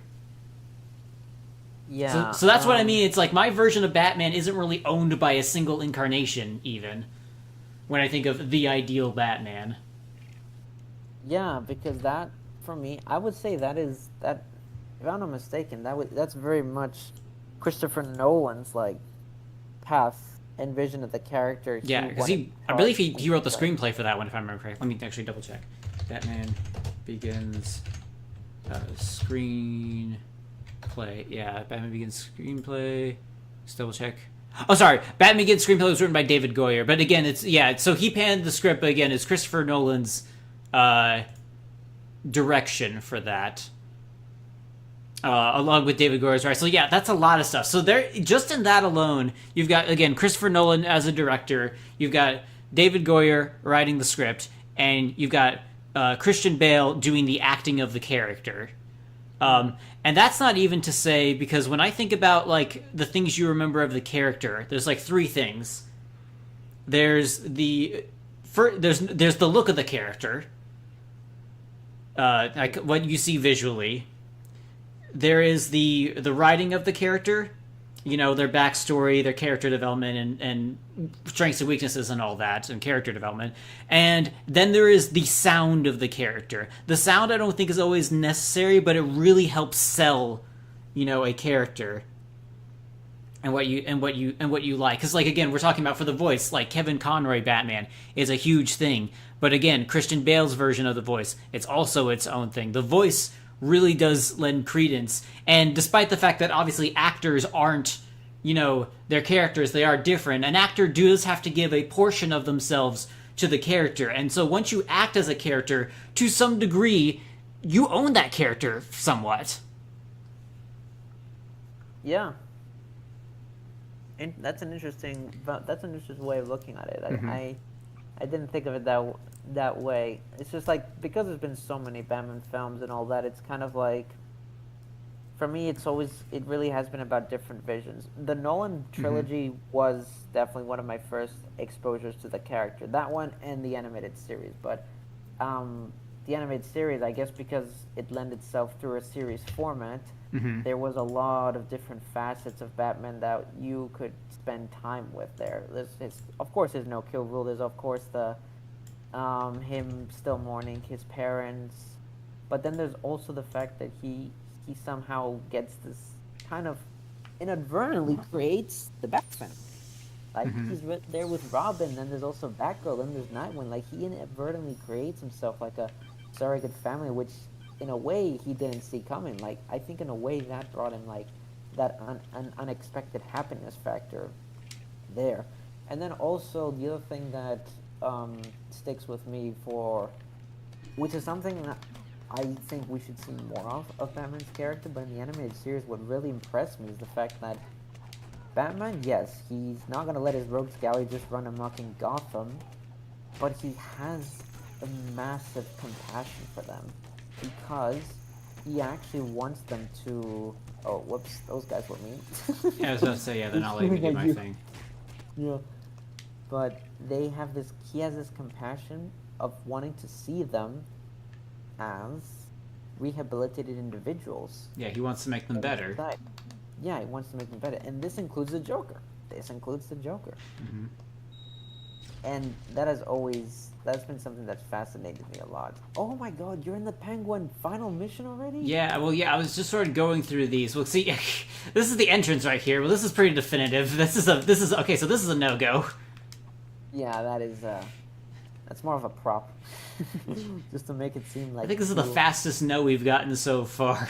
Yeah. So that's what I mean. It's like my version of Batman isn't really owned by a single incarnation, even, when I think of the ideal Batman. Yeah, because that, for me, I would say that, if I'm not mistaken, that's very much Christopher Nolan's, like, path and vision of the character. Yeah, because I believe he wrote the screenplay for that one, if I remember correctly. Let me actually double check. Batman Begins screenplay. Yeah, Batman Begins screenplay. Just double check. Oh, sorry. Batman Begins screenplay was written by David Goyer. But again, so he panned the script, but again, it's Christopher Nolan's uh, direction for that. Along with David Goyer's right. So yeah, that's a lot of stuff. So there, just in that alone, you've got, again, Christopher Nolan as a director, you've got David Goyer writing the script, and you've got Christian Bale doing the acting of the character. And that's not even to say, because when I think about like the things you remember of the character, there's like three things. There's the look of the character, like what you see visually. There is the writing of the character, you know, their backstory, their character development, and strengths and weaknesses and all that, and character development. And then there is the sound of the character. The sound I don't think is always necessary, but it really helps sell, you know, a character and what you like. Because, like, again, we're talking about for the voice, like Kevin Conroy Batman is a huge thing. But again, Christian Bale's version of the voice, it's also its own thing. The voice really does lend credence, and despite the fact that obviously actors aren't, you know, their characters, they are different, an actor does have to give a portion of themselves to the character. And so once you act as a character, to some degree, you own that character somewhat. Yeah. And that's an interesting way of looking at it. I didn't think of it that way. It's just like, because there's been so many Batman films and all that, it's kind of like, for me, it really has been about different visions. The Nolan trilogy was definitely one of my first exposures to the character. That one and the animated series. But the animated series, I guess because it lent itself through a series format, there was a lot of different facets of Batman that you could spend time with there. Of course, there's no kill rule. There's, of course, the him still mourning his parents. But then there's also the fact that he somehow gets this kind of inadvertently creates the Bat family. Like, he's there with Robin, and there's also Batgirl, and there's Nightwing. Like, he inadvertently creates himself like a surrogate family, which in a way he didn't see coming. Like, I think in a way that brought him like that an unexpected happiness factor there. And then also the other thing that sticks with me which is something that I think we should see more of Batman's character, but in the animated series, what really impressed me is the fact that Batman, yes, he's not going to let his rogues gallery just run amok in Gotham, but he has a massive compassion for them, because he actually wants them to... Oh, whoops, those guys were mean. Yeah, I was about to say, yeah, they're not letting me do my thing. Yeah. But he has this compassion of wanting to see them as rehabilitated individuals. Yeah, he wants to make them better. Yeah, he wants to make them better. And this includes the Joker. And that's been something that's fascinated me a lot. Oh my god, you're in the Penguin final mission already? Yeah, well, yeah, I was just sort of going through these. Well, see, this is the entrance right here. Well, this is pretty definitive. Okay, so this is a no-go. Yeah, that's more of a prop. Just to make it seem like... I think this is the fastest no we've gotten so far.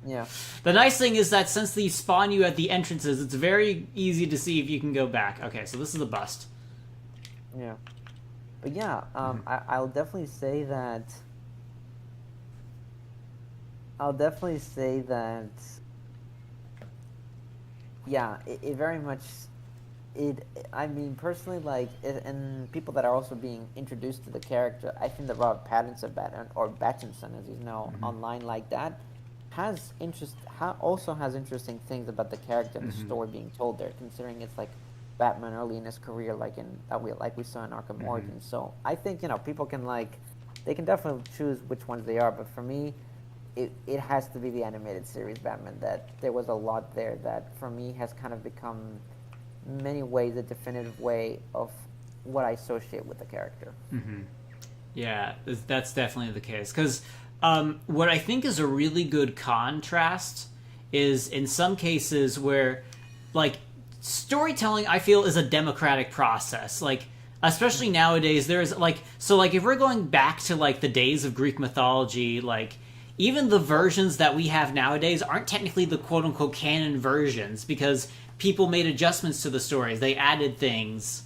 Yeah. The nice thing is that since they spawn you at the entrances, it's very easy to see if you can go back. Okay, so this is the bust. Yeah. But yeah, I'll definitely say that... Yeah, it very much... I mean, personally, like, and people that are also being introduced to the character, I think that Robert Pattinson, or Pattinson, as you know, online like that, also has interesting things about the character and the story being told there, considering it's like Batman early in his career, like we saw in Arkham Origins. So I think, you know, people can they can definitely choose which ones they are, but for me, it has to be the animated series Batman. That there was a lot there that for me has kind of become, in many ways, a definitive way of what I associate with the character. Yeah, that's definitely the case. Because what I think is a really good contrast is in some cases where, like, storytelling, I feel, is a democratic process. Like, especially nowadays, there's, like, so, like, if we're going back to, like, the days of Greek mythology, like, even the versions that we have nowadays aren't technically the quote-unquote canon versions, because people made adjustments to the stories. They added things.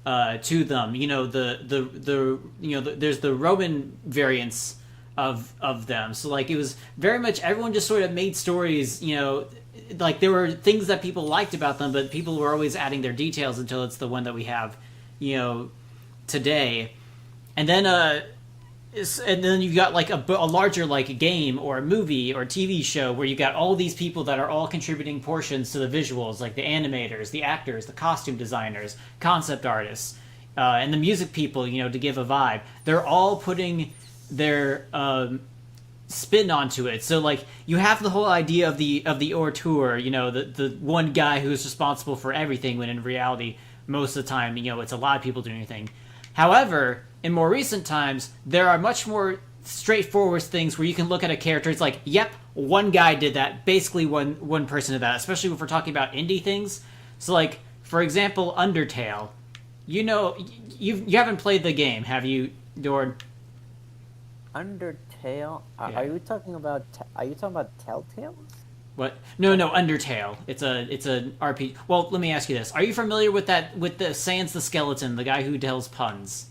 to them. You know, there's the Roman variants of them. So like it was very much everyone just sort of made stories. You know, like there were things that people liked about them, but people were always adding their details until it's the one that we have, you know, today. And then you got like a larger like game or a movie or TV show where you got all these people that are all contributing portions to the visuals, like the animators, the actors, the costume designers, concept artists, and the music people, you know, to give a vibe. They're all putting their spin onto it. So like you have the whole idea of the auteur, you know, the one guy who's responsible for everything, when in reality most of the time, you know, it's a lot of people doing anything. However, in more recent times, there are much more straightforward things where you can look at a character. It's like, yep, one guy did that. Basically, one person did that. Especially if we're talking about indie things. So, like, for example, Undertale. You know, you haven't played the game, have you, Dorn? Undertale? Yeah. Are you talking about Telltale? What? No, Undertale. It's an RPG. Well, let me ask you this: are you familiar with the Sans the Skeleton, the guy who tells puns?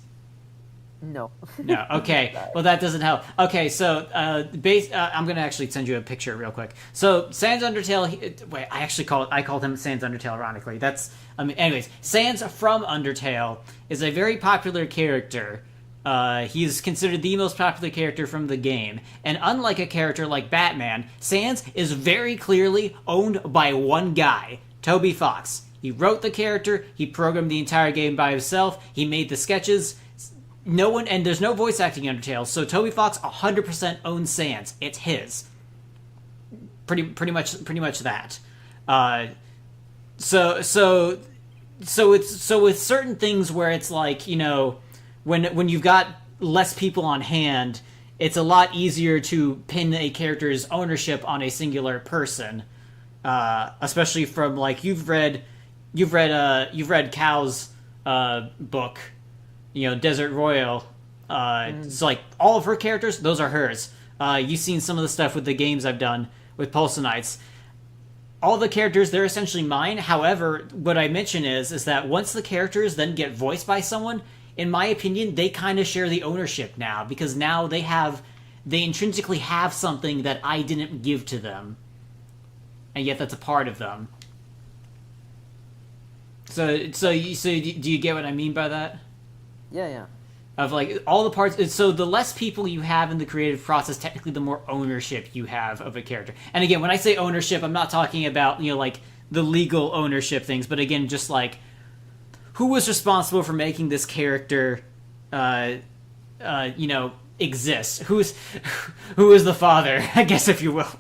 No. No. Okay. Well, that doesn't help. Okay, so I'm gonna actually send you a picture real quick. So Sans Undertale. Wait, I called him Sans Undertale. Ironically, anyways, Sans from Undertale is a very popular character. He's considered the most popular character from the game, and unlike a character like Batman, Sans is very clearly owned by one guy, Toby Fox. He wrote the character, he programmed the entire game by himself, he made the sketches. And there's no voice acting in Undertale, so Toby Fox 100% owns Sans. It's his. Pretty much that. So with certain things where it's like, you know, when you've got less people on hand, it's a lot easier to pin a character's ownership on a singular person, especially from like you've read Cal's book, you know, Desert Royal. So like all of her characters, those are hers. You've seen some of the stuff with the games I've done with Pulsonites. All the characters, they're essentially mine. However, what I mention is that once the characters then get voiced by someone, in my opinion, they kind of share the ownership now, because now they intrinsically have something that I didn't give to them, and yet that's a part of them. So do you get what I mean by that? Yeah. Of like all the parts. So the less people you have in the creative process, technically, the more ownership you have of a character. And again, when I say ownership, I'm not talking about, you know, like the legal ownership things, but again, just like who was responsible for making this character, you know, exist? Who is the father? I guess, if you will.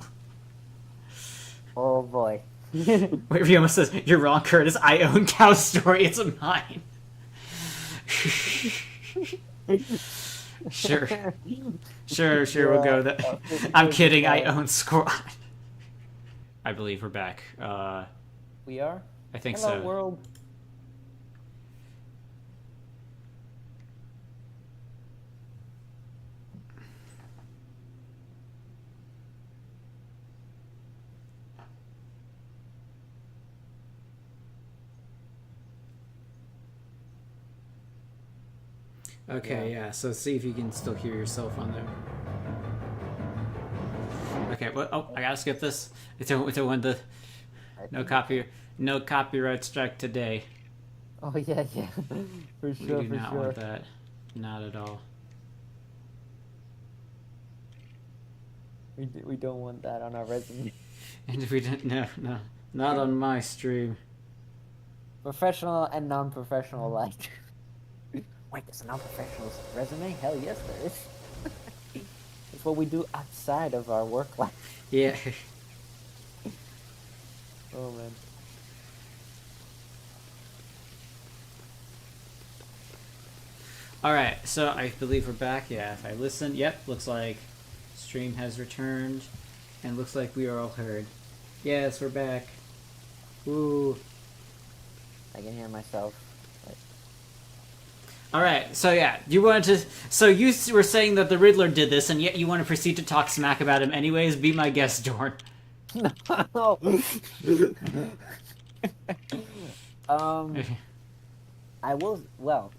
Oh boy. Wait, he almost says, "You're wrong, Curtis. I own Cow's Story. It's mine." Sure. We'll go that. I'm kidding. I own Squad. I believe we're back. We are? I think Hello, so. world. Okay, yeah. So see if you can still hear yourself on there. Okay. Well, oh, I gotta skip this. It's a one the no copyright strike today. Oh yeah. For sure. We do not want that. Not at all. We don't want that on our resume. And if we didn't, no, not on my stream. Professional and non-professional alike. Wait, there's a non-professional resume? Hell yes, there is. It's what we do outside of our work life. Yeah. Oh man. Alright, so I believe we're back. Yeah, if I listen, yep, looks like stream has returned. And looks like we are all heard. Yes, we're back. Woo. I can hear myself. Alright, so yeah, you were saying that the Riddler did this, and yet you want to proceed to talk smack about him anyways? Be my guest, Dorn. No. I will. Well,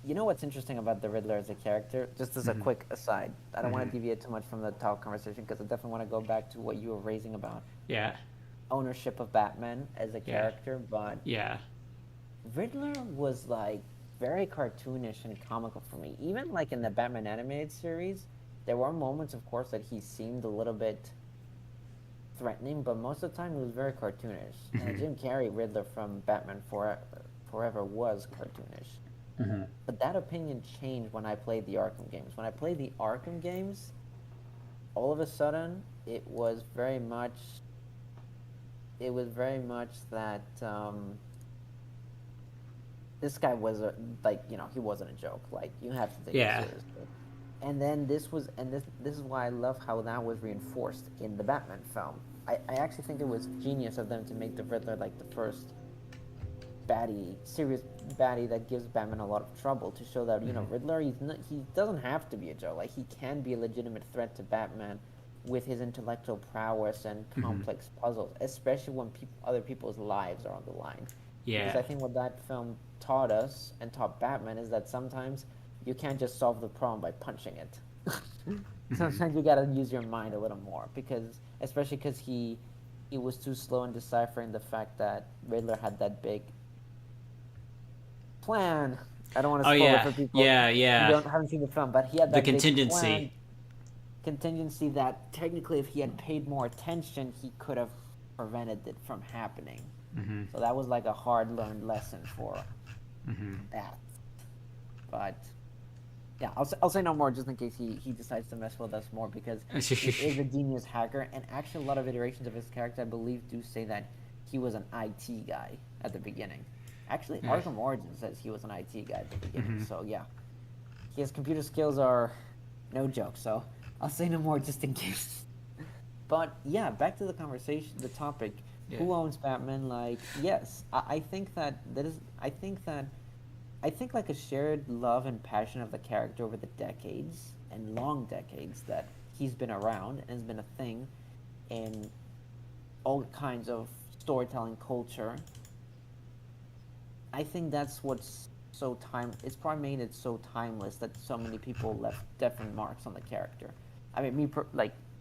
you know what's interesting about the Riddler as a character? Just as a quick aside, I don't want to deviate too much from the top conversation because I definitely want to go back to what you were raising about Yeah. ownership of Batman as a Yeah. character. But Yeah. Riddler was like very cartoonish and comical for me. Even like in the Batman animated series, there were moments, of course, that he seemed a little bit threatening, but most of the time he was very cartoonish. And Jim Carrey Riddler from Batman Forever was cartoonish. But that opinion changed when I played the Arkham games. When I played the Arkham games, all of a sudden it was very much that this guy was he wasn't a joke. Like you have to take Yeah. it seriously. And then this is why I love how that was reinforced in the Batman film. I actually think it was genius of them to make the Riddler like the first serious baddie that gives Batman a lot of trouble, to show that Riddler he doesn't have to be a joke. Like he can be a legitimate threat to Batman with his intellectual prowess and complex puzzles, especially when other people's lives are on the line. Yeah. Because I think what that film taught us and taught Batman is that sometimes you can't just solve the problem by punching it. Sometimes you gotta use your mind a little more, especially because he was too slow in deciphering the fact that Riddler had that big plan. I don't want to spoil it for people who haven't seen the film, but he had that The big contingency. contingency that technically, if he had paid more attention, he could have prevented it from happening. So that was like a hard learned lesson for that. But yeah, I'll say no more just in case he decides to mess with us more, because he is a genius hacker, and actually a lot of iterations of his character I believe do say that he was an IT guy at the beginning. Actually, Arkham Origins says he was an IT guy at the beginning. So yeah, his computer skills are no joke. So I'll say no more just in case. But yeah, back to the conversation, the topic. Yeah. Who owns Batman? Like, yes, I think that I think like a shared love and passion of the character over the decades and long decades that he's been around and has been a thing in all kinds of storytelling culture. I think that's what's it's probably made it so timeless that so many people left definite marks on the character. I mean,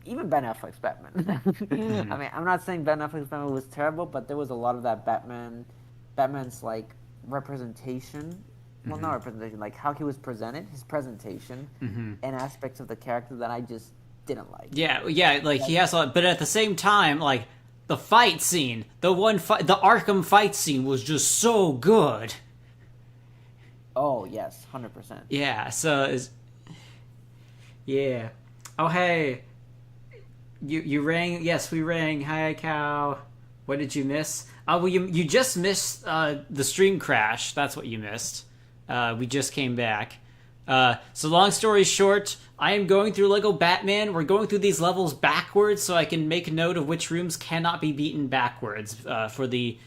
even Ben Affleck's Batman. I mean, I'm not saying Ben Affleck's Batman was terrible, but there was a lot of that Batman's like representation. Well, not representation, like how he was presented, his presentation, and aspects of the character that I just didn't like. Yeah, like he has a lot, but at the same time, like the fight scene, the Arkham fight scene was just so good. Oh yes, 100%. Yeah, yeah. Oh hey, you rang? Yes, we rang. Hi cow. What did you miss? Well, you just missed the stream crash. That's what you missed. We just came back. So long story short, I am going through Lego Batman. We're going through these levels backwards so I can make note of which rooms cannot be beaten backwards for the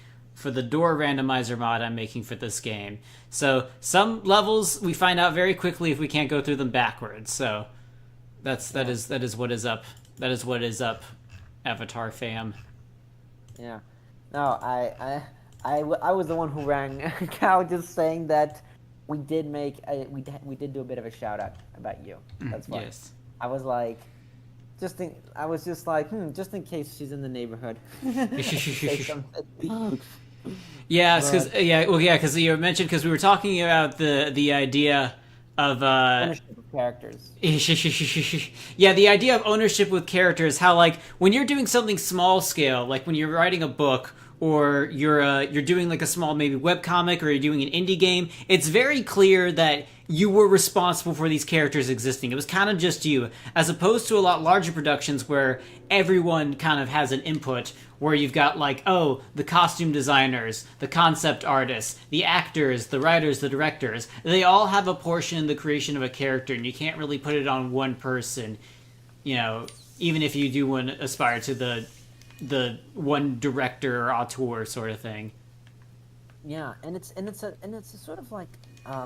door randomizer mod I'm making for this game. So some levels we find out very quickly if we can't go through them backwards. So that is what is up. That is what is up, Avatar fam. Yeah. No, I was the one who rang Cal, just saying that we did we did do a bit of a shout out about you. That's why. Yes. I was like, just in case she's in the neighborhood. Say something. Yeah, because you mentioned, because we were talking about the idea of Ownership of characters. Yeah, the idea of ownership with characters. How, like, when you're doing something small scale, like when you're writing a book, or you're doing like a small maybe webcomic, or you're doing an indie game, it's very clear that you were responsible for these characters existing. It was kind of just you, as opposed to a lot larger productions where everyone kind of has an input, where you've got like, oh, the costume designers, the concept artists, the actors, the writers, the directors, they all have a portion in the creation of a character, and you can't really put it on one person, even if you do want to aspire to the one director or auteur sort of thing. Yeah, and it's a sort of like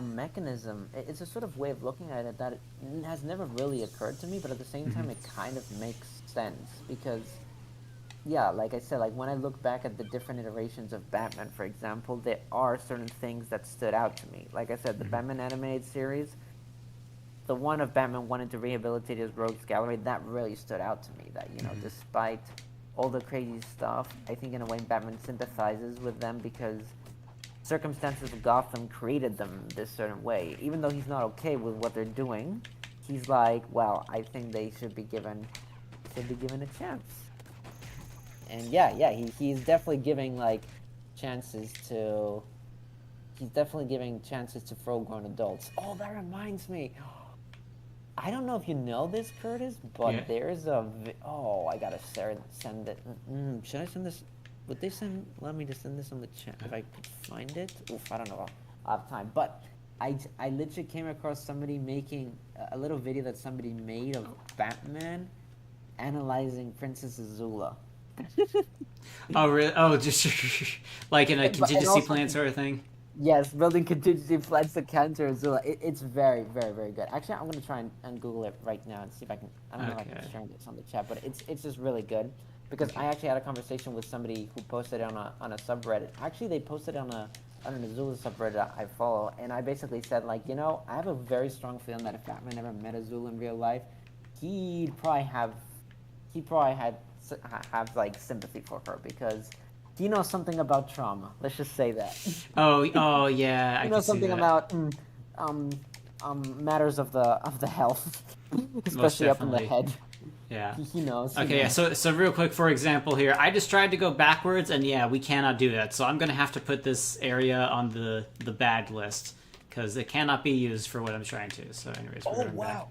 mechanism. It's a sort of way of looking at it that has never really occurred to me, but at the same time, it kind of makes sense, because yeah, like I said, like when I look back at the different iterations of Batman, for example, there are certain things that stood out to me. Like I said, the Batman animated series, the one of Batman wanting to rehabilitate his rogues gallery, that really stood out to me. That, you know, despite all the crazy stuff, I think in a way Batman sympathizes with them because circumstances of Gotham created them this certain way. Even though he's not okay with what they're doing, he's like, well, I think they should be given a chance. And yeah, he's definitely giving like chances to he's definitely giving chances to full-grown adults. Oh, that reminds me. I don't know if you know this, Curtis, but Yeah. there's oh, I gotta send it. Should I send this? Would they send? Let me just send this on the chat if I could find it. Oof, I don't know. I'll have time, but I literally came across somebody making a little video that somebody made of Batman analyzing Princess Azula. Oh, really? Oh, just like in a And contingency also, plan sort of thing. yes, building contingency plans to counter Azula. It's very, very, very good. Actually, I'm gonna try and Google it right now and see if I can. I don't know if I Okay. can share this on the chat, but it's just really good because I actually had a conversation with somebody who posted it on a subreddit. Actually, they posted it on an Azula subreddit I follow, and I basically said like, you know, I have a very strong feeling that if Batman ever met Azula in real life, he'd probably have have like sympathy for her because he knows something about trauma. Let's just say that. Oh, yeah. I You can know see something that. about um, matters of the health, Most especially up in the definitely. head. Yeah. He knows. Okay, yeah, so real quick, for example here, I just tried to go backwards, and yeah, we cannot do that. So I'm going to have to put this area on the bad list, because it cannot be used for what I'm trying to. So anyways, we're Oh going wow.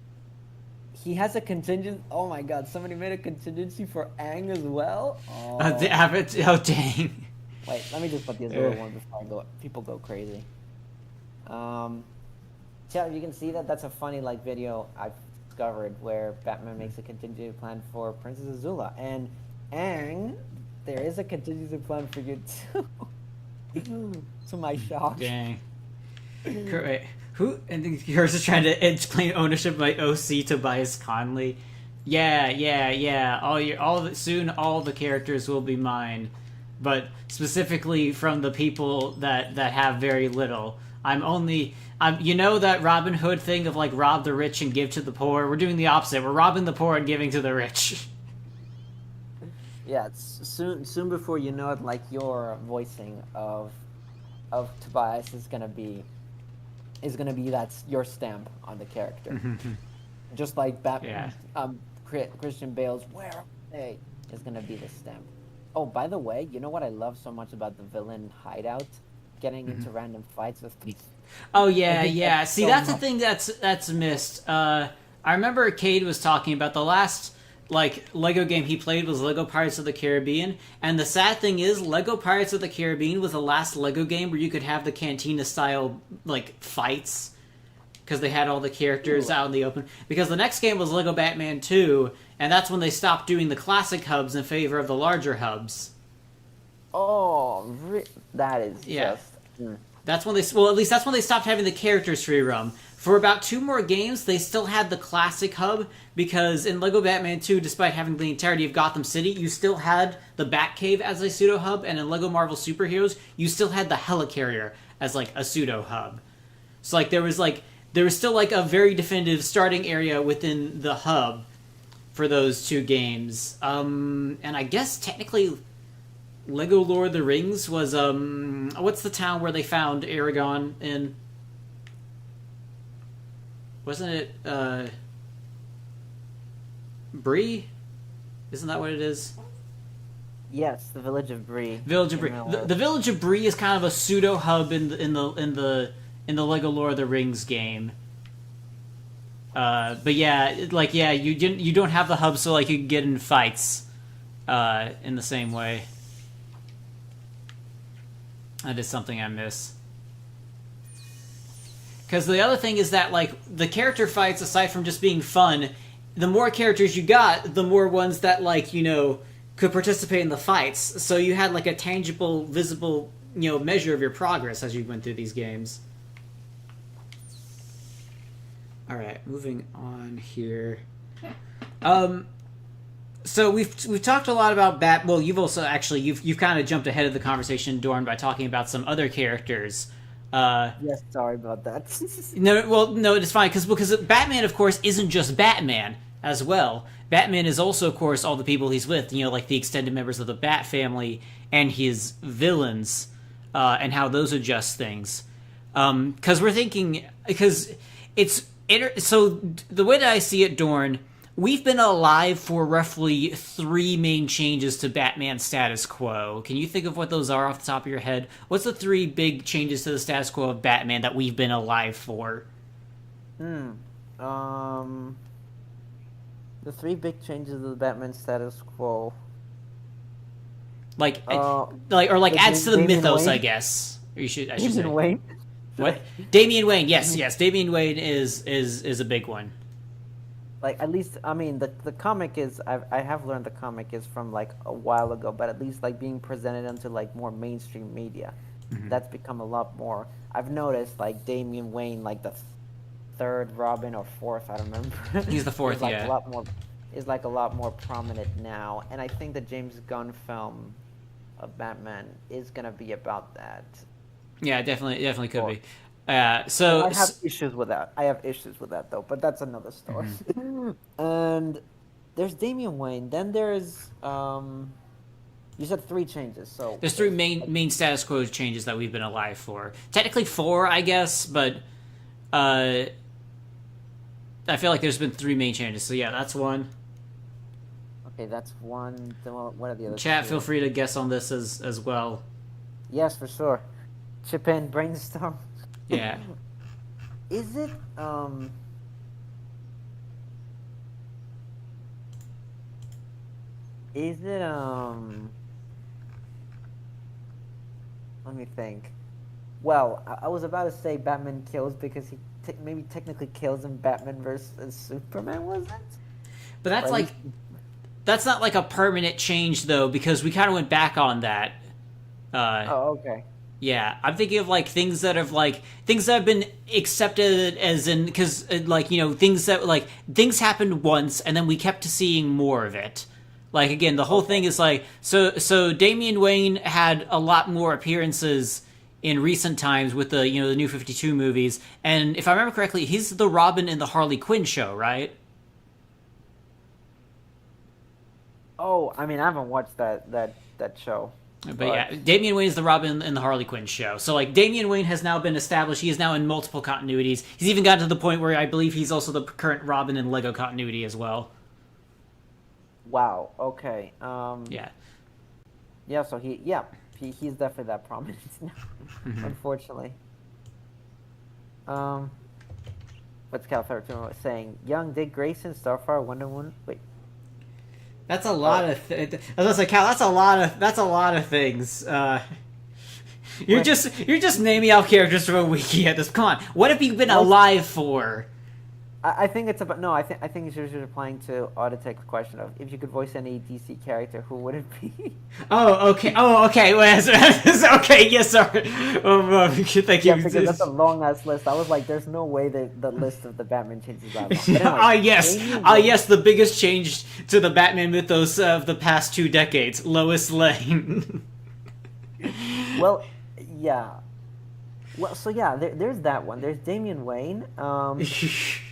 He has a contingent. Oh my God! Somebody made a contingency for Aang as well. back. Oh. Oh, dang. Wait, let me just put the Azula one before people go crazy. Yeah, you can see that that's a funny like video I've discovered where Batman makes a contingency plan for Princess Azula and Aang. There is a contingency plan for you too. To my shock. Dang. Wait, who? And yours is trying to explain ownership by OC Tobias Conley. Yeah. Soon all the characters will be mine, but specifically from the people that have very little. You know that Robin Hood thing of like rob the rich and give to the poor. We're doing the opposite. We're robbing the poor and giving to the rich. Yeah, it's soon before you know it, like your voicing of Tobias is gonna be that's your stamp on the character. Just like Batman, Christian Bale's "Where are they?" is gonna be the stamp. Oh, by the way, you know what I love so much about the villain hideout? Getting into random fights with police. Oh I yeah, think yeah. that's See, so that's the much. thing that's missed. I remember Cade was talking about the last like Lego game he played was Lego Pirates of the Caribbean, and the sad thing is Lego Pirates of the Caribbean was the last Lego game where you could have the cantina style like fights because they had all the characters out in the open. Because the next game was Lego Batman 2, and that's when they stopped doing the classic hubs in favor of the larger hubs. Oh, that is Yeah. just. That's when at least that's when they stopped having the characters free roam. For about 2 more games, they still had the classic hub, because in Lego Batman 2, despite having the entirety of Gotham City, you still had the Batcave as a pseudo hub, and in Lego Marvel Superheroes, you still had the Helicarrier as like a pseudo hub. So there was still like a very definitive starting area within the hub for those 2 games. And I guess technically Lego Lord of the Rings was what's the town where they found Aragon in? Wasn't it Bree? Isn't that what it is? Yes, the village of Bree. Village of Bree. The Village of Bree is kind of a pseudo hub in the Lego Lord of the Rings game. But you don't have the hub, so like you can get in fights in the same way. That is something I miss. Because the other thing is that, like, the character fights, aside from just being fun, the more characters you got, the more ones that, like, you know, could participate in the fights. So you had, like, a tangible, visible, you know, measure of your progress as you went through these games. Alright, moving on here. So we've talked a lot about Bat. Well, you've also actually you've kind of jumped ahead of the conversation, Dorn, by talking about some other characters. Yes, sorry about that. No, well, no, it's fine because Batman, of course, isn't just Batman as well. Batman is also, of course, all the people he's with. You know, like the extended members of the Bat family and his villains, and how those adjust things. Because we're thinking because so the way that I see it, Dorn. We've been alive for roughly 3 main changes to Batman's status quo. Can you think of what those are off the top of your head? What's the 3 big changes to the status quo of Batman that we've been alive for? The 3 big changes of the Batman status quo. Like The adds to the Damian mythos, Wayne? I guess. I should say. Damian Wayne. What? Damian Wayne? Yes, Damian Wayne is a big one. Like, at least, I mean, the comic is, I have learned the comic is from like a while ago, but at least like being presented into like more mainstream media, that's become a lot more. I've noticed like Damian Wayne, like the 3rd Robin or 4th, I don't remember. He's the 4th, is like yeah. Is like a lot more prominent now, and I think the James Gunn film of Batman is gonna be about that. Yeah, definitely could Or- be. So I have issues with that. I have issues with that though, but that's another story. And there's Damian Wayne. Then there's you said 3 changes. So there's 3 main status quo changes that we've been alive for. Technically 4, I guess, but I feel like there's been 3 main changes. So yeah, that's one. Okay, that's one. Then what are the other? Chat, 2? feel free to guess on this as well. Yes, for sure. Chip in, brainstorm. Yeah. Is it Is it Let me think. Well, I was about to say Batman kills because he maybe technically kills in Batman versus Superman, was it? But that's Or at like least- that's not like a permanent change though, because we kind of went back on that. Oh, okay. Yeah, I'm thinking of like things that have been accepted as in because like you know things happened once and then we kept seeing more of it. Like again, the whole thing is like so Damian Wayne had a lot more appearances in recent times with the the New 52 movies, and if I remember correctly, he's the Robin in the Harley Quinn show, right? Oh, I mean, I haven't watched that show. But yeah, Damian Wayne is the Robin in the Harley Quinn show. So like Damian Wayne has now been established. He is now in multiple continuities. He's even gotten to the point where I believe he's also the current Robin in Lego continuity as well. Wow. Okay. Yeah. Yeah. So he's definitely that prominent now. Unfortunately. What's Cal13 saying? Young Dick Grayson, Starfire, Wonder Woman. Wait. That's a lot of. I was gonna say, Cal. That's a lot of things. You're just naming out characters from a wiki at this. Come on, what have you been alive for? I think it's about no. I think it's just replying to Auditech's question of if you could voice any DC character, who would it be? Oh, okay. Oh, okay. Well, okay. Yes, sorry. Thank you. Yeah, because that's a long ass list. I was like, there's no way that the list of the Batman changes that long. But Yes. Damian Yes. The biggest change to the Batman mythos of the past 2 decades: Lois Lane. Well, yeah. Well, so yeah, there's that one. There's Damian Wayne.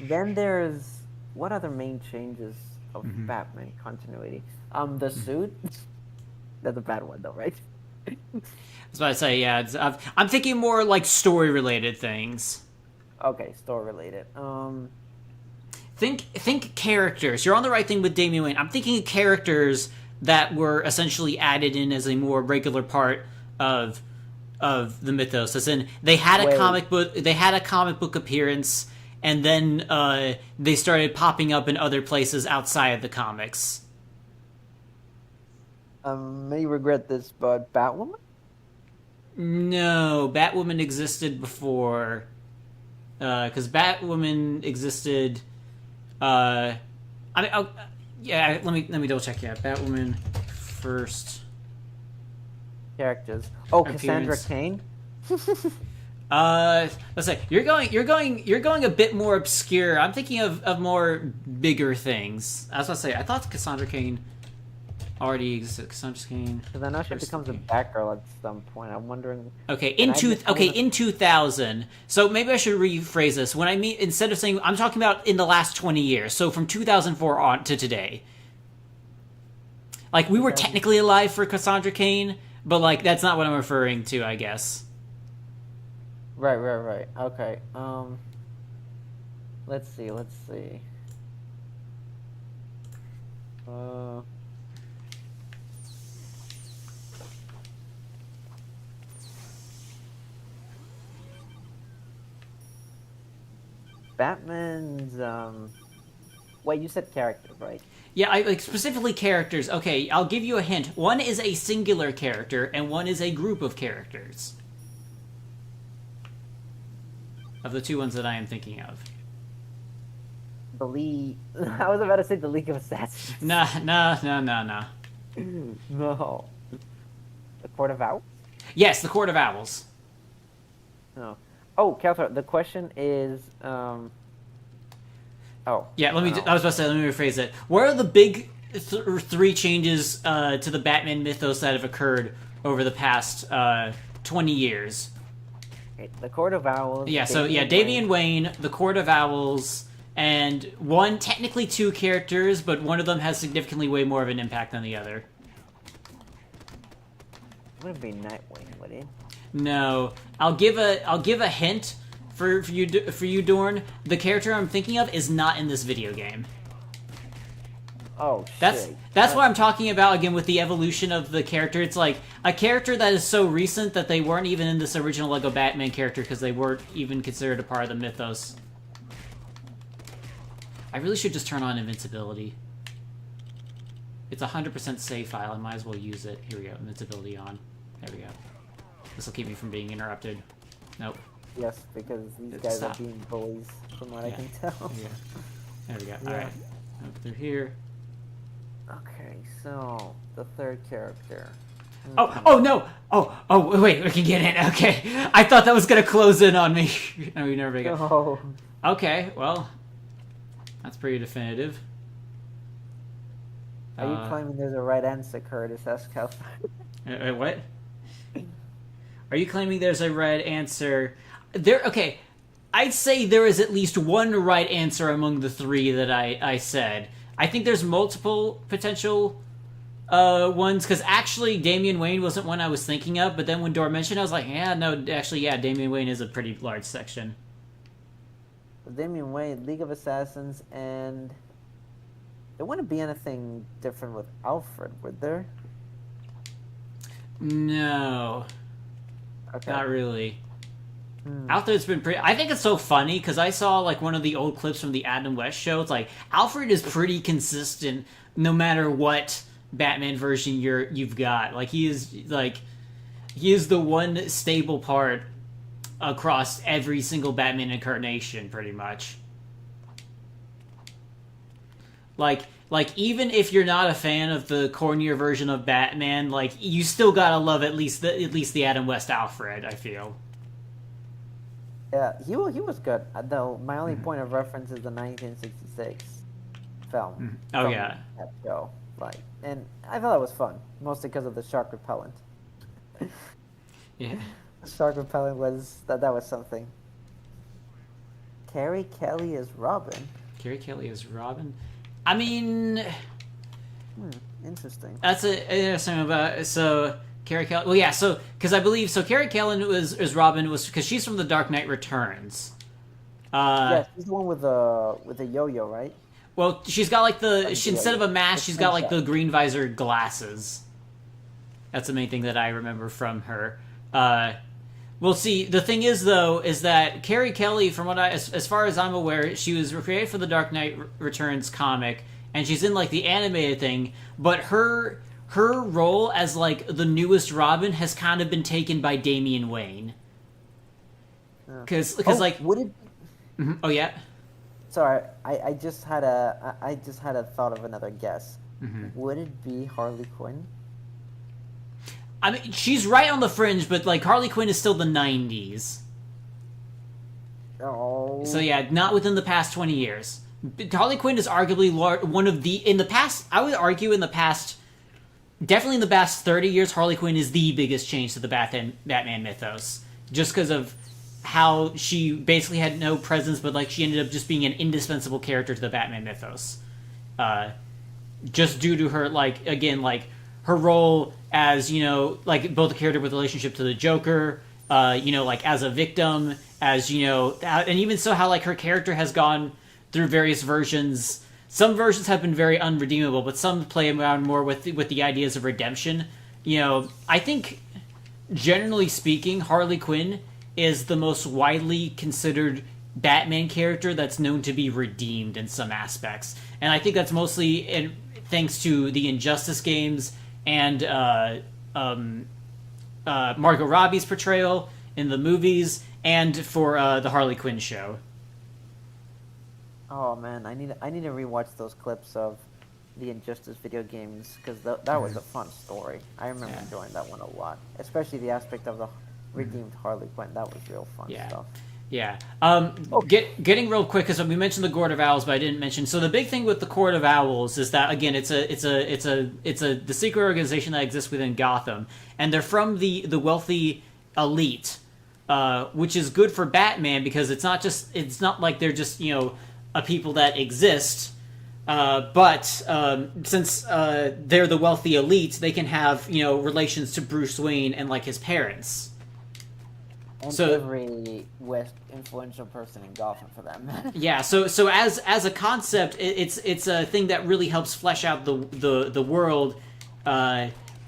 Then there's what other main changes of Batman continuity? The suit. That's a bad one, though, right? I was about to say, yeah. I'm thinking more like story-related things. Okay, store related. Think characters. You're on the right thing with Damian Wayne. I'm thinking characters that were essentially added in as a more regular part of the mythos. As in, they had a comic book appearance, and then they started popping up in other places outside of the comics. May regret this, but Batwoman. No, Batwoman existed before, because Batwoman existed. I mean, yeah. Let me double check. Yeah, Batwoman first. Characters. Oh, Cassandra Appearance. Cain. Let's say you're going a bit more obscure. I'm thinking of more bigger things. I was gonna say I thought Cassandra Cain already exists. I'm just kidding. Because I know she becomes a Batgirl at some point. I'm wondering. Okay, in 2000. So maybe I should rephrase this. When I mean, instead of saying, I'm talking about in the last 20 years. So from 2004 on to today. Like, we were technically alive for Cassandra Cain, but, like, that's not what I'm referring to, I guess. Right. Okay. Let's see. Batman's wait, you said character, right? Yeah, I like specifically characters. Okay, I'll give you a hint. One is a singular character, and one is a group of characters. Of the two ones that I am thinking of. The League. I was about to say the League of Assassins. No. No. The Court of Owls? Yes, the Court of Owls. No. Oh, Calthar, the question is, Yeah, I was about to say, let me rephrase it. What are the big three changes to the Batman mythos that have occurred over the past 20 years? The Court of Owls. Yeah, Damian Wayne, the Court of Owls, and technically two characters, but one of them has significantly way more of an impact than the other. It wouldn't be Nightwing, would it? No, I'll give a hint for you, Dorn. The character I'm thinking of is not in this video game. Oh, shit. That's what I'm talking about again with the evolution of the character. It's like a character that is so recent that they weren't even in this original Lego Batman character because they weren't even considered a part of the mythos. I really should just turn on invincibility. It's a 100% save file. I might as well use it. Here we go. Invincibility on. There we go. This will keep me from being interrupted. Nope. Yes, because these guys are being bullies, from what I can tell. Yeah. There we go. Yeah. Alright. Up through here. Okay, so the third character. Oh no! Oh, wait, we can get in. Okay. I thought that was gonna close in on me. No, we never got. No. Okay, well. That's pretty definitive. Are you claiming there's a right answer, Curtis? That's Calthar. What? Are you claiming there's a right answer? Okay. I'd say there is at least one right answer among the three that I said. I think there's multiple potential ones, because actually Damian Wayne wasn't one I was thinking of, but then when Dorn mentioned it, I was like, Damian Wayne is a pretty large section. Damian Wayne, League of Assassins, and there wouldn't be anything different with Alfred, would there? No. Okay. Not really. Alfred's been pretty... I think it's so funny, because I saw, like, one of the old clips from the Adam West show. It's like, Alfred is pretty consistent no matter what Batman version you've got. Like, he is the one stable part across every single Batman incarnation, pretty much. Like even if you're not a fan of the cornier version of Batman, like, you still gotta love at least the Adam West Alfred, I feel. Yeah, he was good. Though my only point of reference is the 1966 film. Oh yeah. That show, and I thought it was fun, mostly because of the shark repellent. Yeah. Shark repellent was that was something. Carrie Kelly is Robin. Carrie Kelly is Robin. I mean, interesting. That's interesting about Carrie Kelly. Well, yeah. So because I believe Carrie Kelly is Robin was because she's from The Dark Knight Returns. Yeah, she's the one with the yo-yo, right? Well, she's got like instead of a mask, she's got like the green visor glasses. That's the main thing that I remember from her. Well, see, the thing is, though, is that Carrie Kelly, from what as far as I'm aware, she was created for the Dark Knight Returns comic, and she's in, like, the animated thing, but her role as, like, the newest Robin has kind of been taken by Damian Wayne. Because like... Would it... Mm-hmm. Oh, yeah? Sorry, I just had a thought of another guess. Mm-hmm. Would it be Harley Quinn? I mean, she's right on the fringe, but, like, Harley Quinn is still the 90s. Oh. So, yeah, not within the past 20 years. Harley Quinn is arguably one of the... In the past, I would argue in the past definitely in the past 30 years, Harley Quinn is the biggest change to the Batman mythos. Just because of how she basically had no presence, but like she ended up just being an indispensable character to the Batman mythos. Just due to her, like, again, like her role as, you know, like both a character with a relationship to the Joker, you know, like as a victim, as, you know, and even so how like her character has gone through various versions. Some versions have been very unredeemable, but some play around more with the ideas of redemption. You know, I think generally speaking, Harley Quinn is the most widely considered Batman character that's known to be redeemed in some aspects, and I think that's mostly thanks to the Injustice games and Margot Robbie's portrayal in the movies, and for the Harley Quinn show. Oh man, I need to rewatch those clips of the Injustice video games because that was a fun story. I remember enjoying that one a lot, especially the aspect of the redeemed Harley Quinn. That was real fun stuff. Yeah. Getting real quick because we mentioned the Court of Owls, but I didn't mention. So the big thing with the Court of Owls is that again, it's the secret organization that exists within Gotham, and they're from the wealthy elite, which is good for Batman because it's not like they're just, you know, a people that exist. But since they're the wealthy elite, they can have, you know, relations to Bruce Wayne and like his parents. And so, every West influential person in Gotham for them. Yeah, so as a concept, it's a thing that really helps flesh out the world.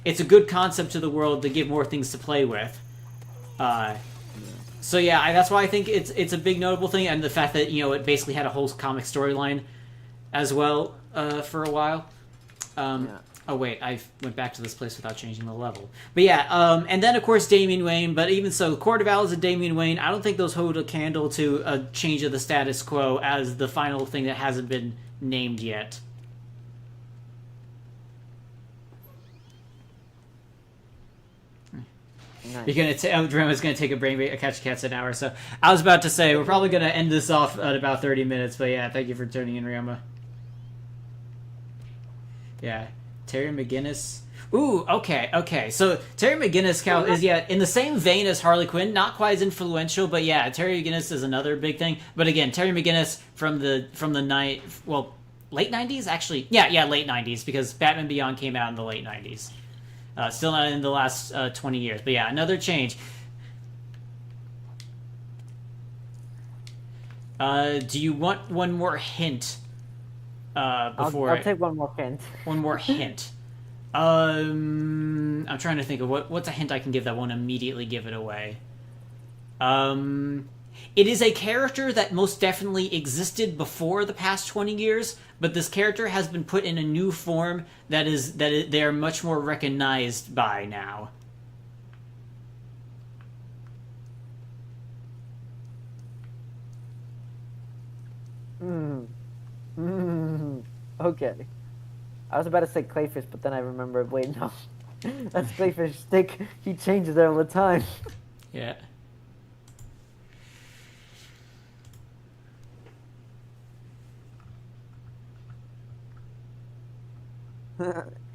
It's a good concept to the world to give more things to play with. So yeah, that's why I think it's a big notable thing, and the fact that, you know, it basically had a whole comic storyline as well for a while. Oh wait, I went back to this place without changing the level. But yeah, and then of course Damian Wayne. But even so, Court of Owls and Damian Wayne, I don't think those hold a candle to a change of the status quo as the final thing that hasn't been named yet. Nice. You're gonna Drama's gonna take a break. Catch a cat's an hour. So I was about to say we're probably gonna end this off at about 30 minutes. But yeah, thank you for tuning in, Rama. Yeah. Terry McGinnis. Ooh, okay. So Terry McGinnis is in the same vein as Harley Quinn, not quite as influential, but yeah, Terry McGinnis is another big thing. But again, Terry McGinnis from the late 90s actually. Yeah, late 90s because Batman Beyond came out in the late 90s. Still not in the last 20 years, but yeah, another change. Do you want one more hint? Before I'll take one more hint. One more hint. I'm trying to think of what's a hint I can give that won't immediately give it away. It is a character that most definitely existed before the past 20 years, but this character has been put in a new form they are much more recognized by now. Okay. I was about to say Clayfish, but then I remembered, wait, no. That's Clayfish Stick. He changes it all the time. Yeah.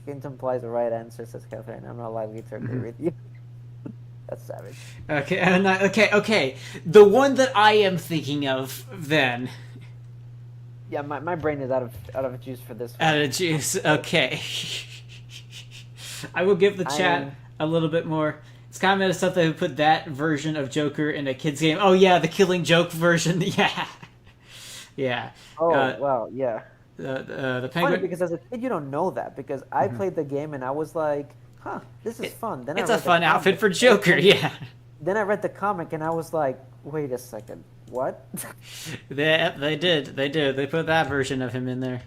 Hint implies the right answer, says Catherine. I'm not likely to agree with you. That's savage. Okay. The one that I am thinking of, then. Yeah, my brain is out of juice for this one. Out of juice. Okay. I will give the chat a little bit more. It's kind of messed up that we put that version of Joker in a kid's game. Oh yeah, the Killing Joke version. Yeah. Oh wow, yeah. The Funny penguin. because as a kid you don't know that because I played the game and I was like, huh, this is fun. Then It's a fun outfit for Joker. Yeah. Then I read the comic and I was like, wait a second. What? They did. They put that version of him in there.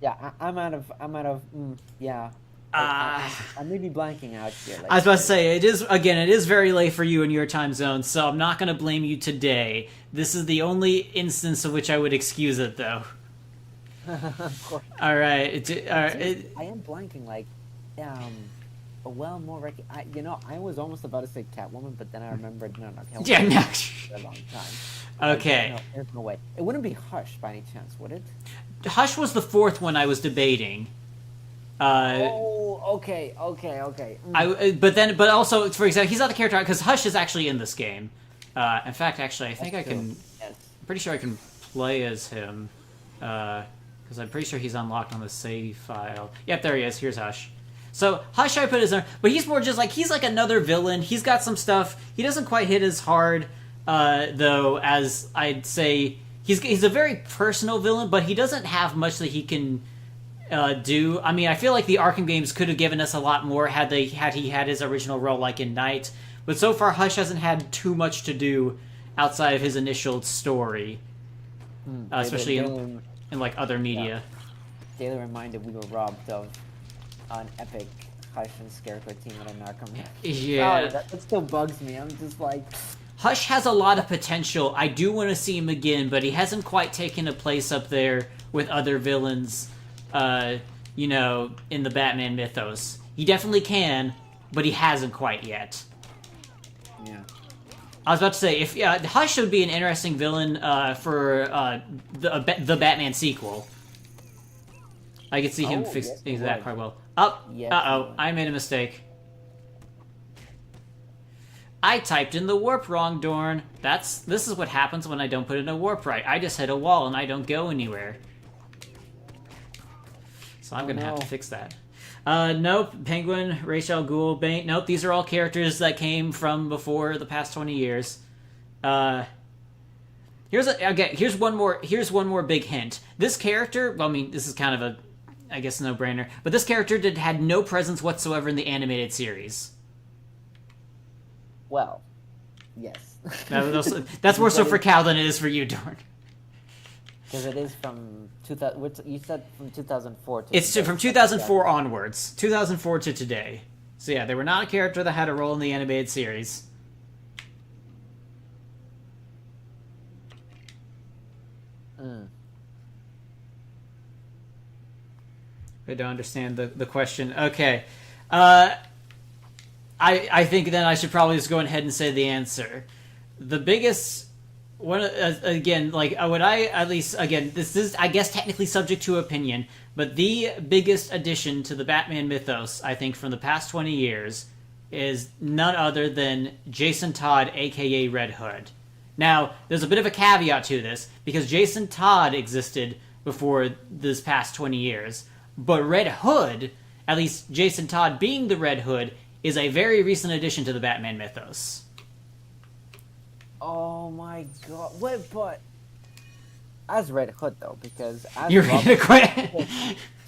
Yeah, I'm out of. Yeah. I may be blanking out here. I was about to say it is very late for you in your time zone, so I'm not going to blame you today. This is the only instance of which I would excuse it, though. Of course. All right. I am blanking like, more I was almost about to say Catwoman, but then I remembered Catwoman. Yeah, no. For a long time. Okay. No, there's no way. It wouldn't be Hush by any chance, would it? Hush was the fourth one I was debating. Oh, okay. But also, for example, he's not the character because Hush is actually in this game. In fact, actually, I think That's I can. true. Yes. I'm pretty sure I can play as him because I'm pretty sure he's unlocked on the save file. Yep, there he is. Here's Hush. So Hush, I put as, but he's more just like he's like another villain. He's got some stuff. He doesn't quite hit as hard though as I'd say. He's a very personal villain, but he doesn't have much that he can do. I mean, I feel like the Arkham games could have given us a lot more had he had his original role like in Night. But so far, Hush hasn't had too much to do outside of his initial story, especially in like other media. Daily reminder we were robbed of an epic Hush and Scarecrow team at an Arkham. Yeah, that still bugs me. I'm just like. Hush has a lot of potential. I do want to see him again, but he hasn't quite taken a place up there with other villains, you know, in the Batman mythos. He definitely can, but he hasn't quite yet. Yeah. I was about to say, if Hush would be an interesting villain for the Batman sequel. I could see him fix that quite well. Yes, I made a mistake. I typed in the warp wrong, Dorn. This is what happens when I don't put in a warp right. I just hit a wall and I don't go anywhere. So I'm gonna have to fix that. Nope. Penguin, Ra's al Ghul, Bane. Nope. These are all characters that came from before the past 20 years. Here's one more big hint. This character. Well, I mean, this is kind of I guess, no-brainer. But this character had no presence whatsoever in the animated series. Well, yes. That's more so for Cal than it is for you, Dorn. Because it is from 2000. You said from 2004 to. It's from 2004 onwards, 2004 to today. So yeah, they were not a character that had a role in the animated series. I don't understand the question. Okay. I think then I should probably just go ahead and say the answer. The biggest one, again, like would I at least again, this is I guess technically subject to opinion, but the biggest addition to the Batman mythos, I think, from the past 20 years, is none other than Jason Todd, aka Red Hood. Now, there's a bit of a caveat to this because Jason Todd existed before this past 20 years, but Red Hood, at least Jason Todd being the Red Hood, is a very recent addition to the Batman mythos. Oh my god! Wait, but as Red Hood though, because as You're ready to quit?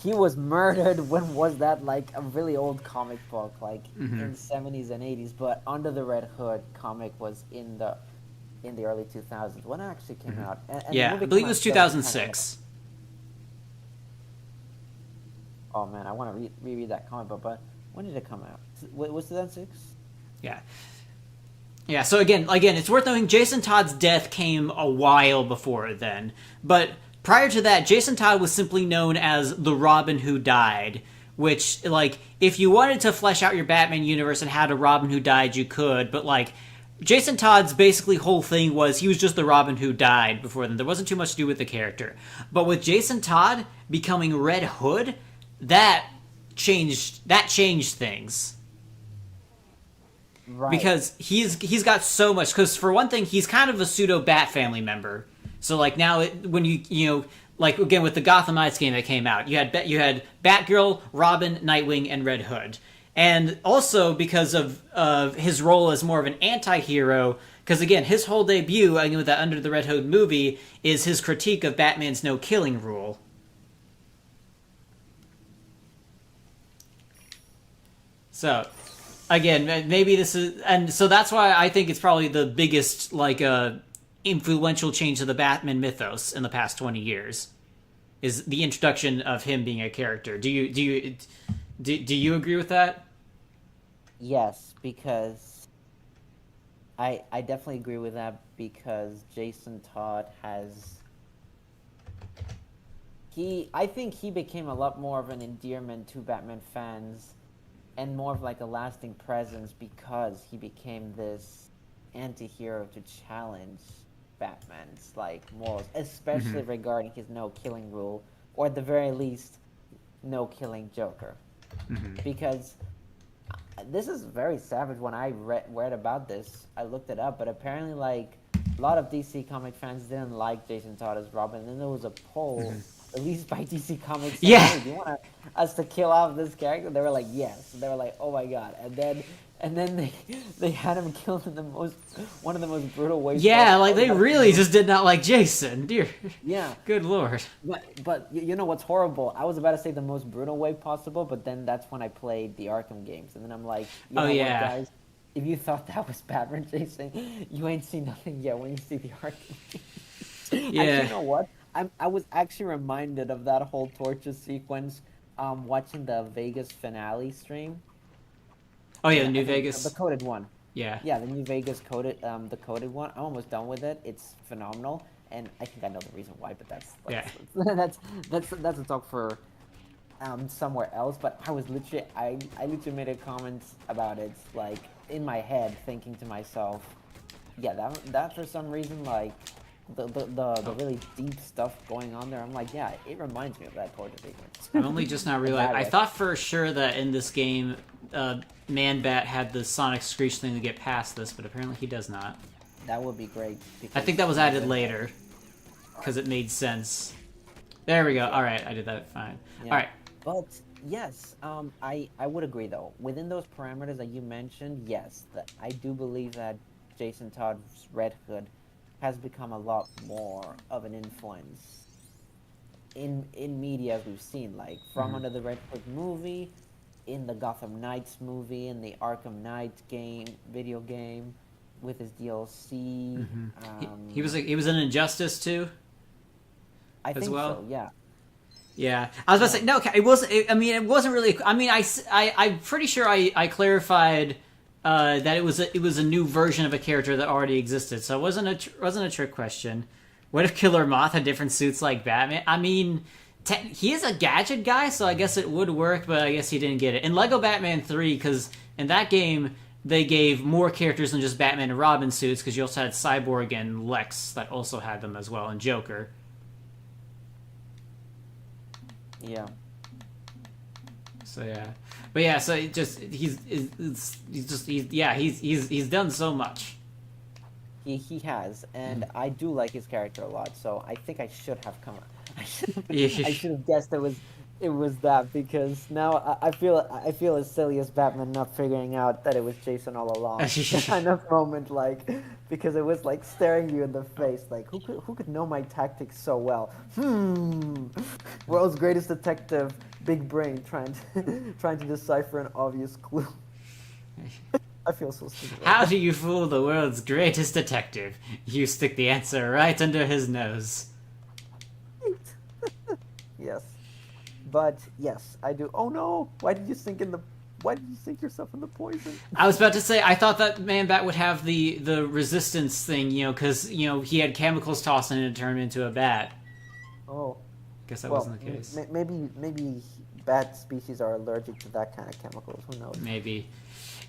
he was murdered. When was that? Like a really old comic book, like Mm-hmm. in the 70s and 80s. But Under the Red Hood comic was in the early 2000s when it actually came out. And Yeah, I believe it was 2006. Oh man, I want to reread that comic book, but when did it come out? Was 2006? Yeah. Yeah, so again, it's worth noting Jason Todd's death came a while before then. But prior to that, Jason Todd was simply known as the Robin who died, which, like, if you wanted to flesh out your Batman universe and had a Robin who died, you could, but, like, Jason Todd's basically whole thing was he was just the Robin who died before then. There wasn't too much to do with the character. But with Jason Todd becoming Red Hood, that changed things. Right. Because he's got so much. Because for one thing, he's kind of a pseudo Bat family member. So like now, when you know, like again with the Gotham Knights game that came out, you had Batgirl, Robin, Nightwing, and Red Hood, and also because of his role as more of an anti-hero. Because again, his whole debut, I mean, with that Under the Red Hood movie, is his critique of Batman's no killing rule. So, again, maybe this is, and so that's why I think it's probably the biggest, like, influential change to the Batman mythos in the past 20 years, is the introduction of him being a character. Do you agree with that? Yes, because I definitely agree with that because Jason Todd has. I think he became a lot more of an endearment to Batman fans and more of like a lasting presence because he became this anti-hero to challenge Batman's like morals, especially regarding his no killing rule, or at the very least, no killing Joker. because this is very savage. When I read about this, I looked it up, but apparently, like, a lot of DC comic fans didn't like Jason Todd as Robin. And then there was a poll released by DC Comics saying, Yeah. "Hey, do you want us to kill off this character?" They were like, "Yes." They were like, "Oh my god!" And then they had him killed in one of the most brutal ways. Yeah, possible. like they really just did not like Jason. Dear, Yeah. good lord. But you know what's horrible? I was about to say the most brutal way possible, but then that's when I played the Arkham games, and then I'm like, you know what, guys? If you thought that was Batman Jason, you ain't seen nothing yet when you see the Arkham games. Yeah. Actually, you know what? I was actually reminded of that whole torture sequence watching the Vegas finale stream. Oh yeah, the I New think Vegas. the coded one. Yeah. Yeah, the New Vegas coded, the coded one. I'm almost done with it. It's phenomenal, and I think I know the reason why. But that's a talk for somewhere else. But I literally made a comment about it, like in my head, thinking to myself, yeah, that for some reason, like the really deep stuff going on there. I'm like, yeah, it reminds me of that torture sequence. I'm only just now realizing. I way. thought for sure that in this game, Man-Bat had the sonic screech thing to get past this, but apparently he does not. That would be great. I think that was added later, because it made sense. There we go. All right, I did that fine. Yeah. All right. But yes, I would agree though. Within those parameters that you mentioned, yes, that I do believe that Jason Todd's Red Hood has become a lot more of an influence in media as we've seen, like from Under the Red Hood movie, in the Gotham Knights movie, in the Arkham Knight video game, with his DLC. He was an Injustice too. I as think well? so. Yeah. Yeah, I was about to say no. It wasn't. It wasn't really. I'm pretty sure I clarified that it was a new version of a character that already existed. So it wasn't a trick question. What if Killer Moth had different suits like Batman? I mean, he is a gadget guy, so I guess it would work. But I guess he didn't get it in Lego Batman 3 because in that game they gave more characters than just Batman and Robin suits because you also had Cyborg and Lex that also had them as well, and Joker. Yeah. So yeah, but yeah, so it just he's done so much. He has, and I do like his character a lot. So I think I should have come. I should have guessed it was that, because now I feel as silly as Batman not figuring out that it was Jason all along. Kind of moment, like, because it was like staring you in the face, like who could know my tactics so well? World's greatest detective, big brain, trying to decipher an obvious clue. I feel so stupid. How do you fool the world's greatest detective? You stick the answer right under his nose. Yes. But yes, I do. Oh no! Why did you sink yourself in the poison? I was about to say, I thought that Man-Bat would have the resistance thing, because he had chemicals tossed in it to turn him into a bat. Oh. Guess that wasn't the case. Maybe bat species are allergic to that kind of chemicals. Who knows? Maybe.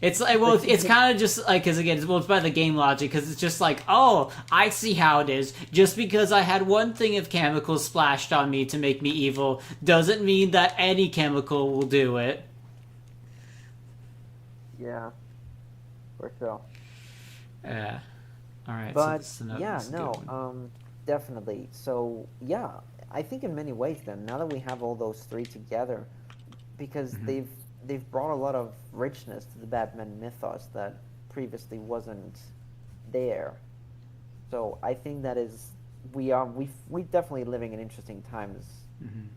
It's like, well, it's kind of just like, because again, it's by the game logic, because it's just like, oh, I see how it is. Just because I had one thing of chemicals splashed on me to make me evil doesn't mean that any chemical will do it. Yeah, for sure. Yeah. All right. But so this yeah, is a good one. definitely. So yeah, I think in many ways, then now that we have all those three together, because they've brought a lot of richness to the Batman mythos that previously wasn't there. So I think that is we definitely living in interesting times,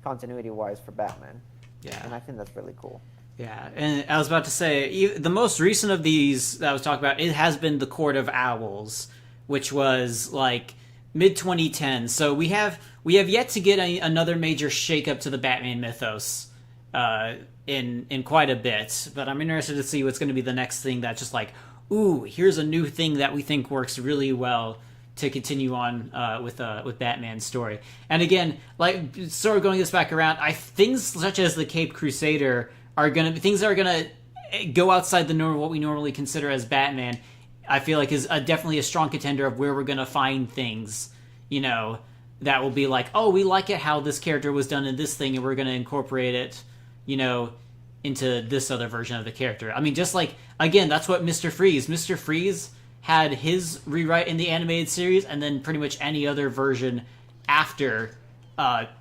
continuity wise, for Batman. Yeah. And I think that's really cool. Yeah, and I was about to say, the most recent of these that I was talking about, it has been the Court of Owls, which was like mid-2010. So we have yet to get another major shakeup to the Batman mythos in quite a bit. But I'm interested to see what's going to be the next thing that's just like, ooh, here's a new thing that we think works really well to continue on with Batman's story. And again, like sort of going this back around, things such as the Caped Crusader are gonna go outside the normal, what we normally consider as Batman. I feel like is definitely a strong contender of where we're gonna find things, that will be like, oh, we like it how this character was done in this thing, and we're gonna incorporate it, into this other version of the character. I mean, just like, again, that's what Mr. Freeze had his rewrite in the animated series, and then pretty much any other version after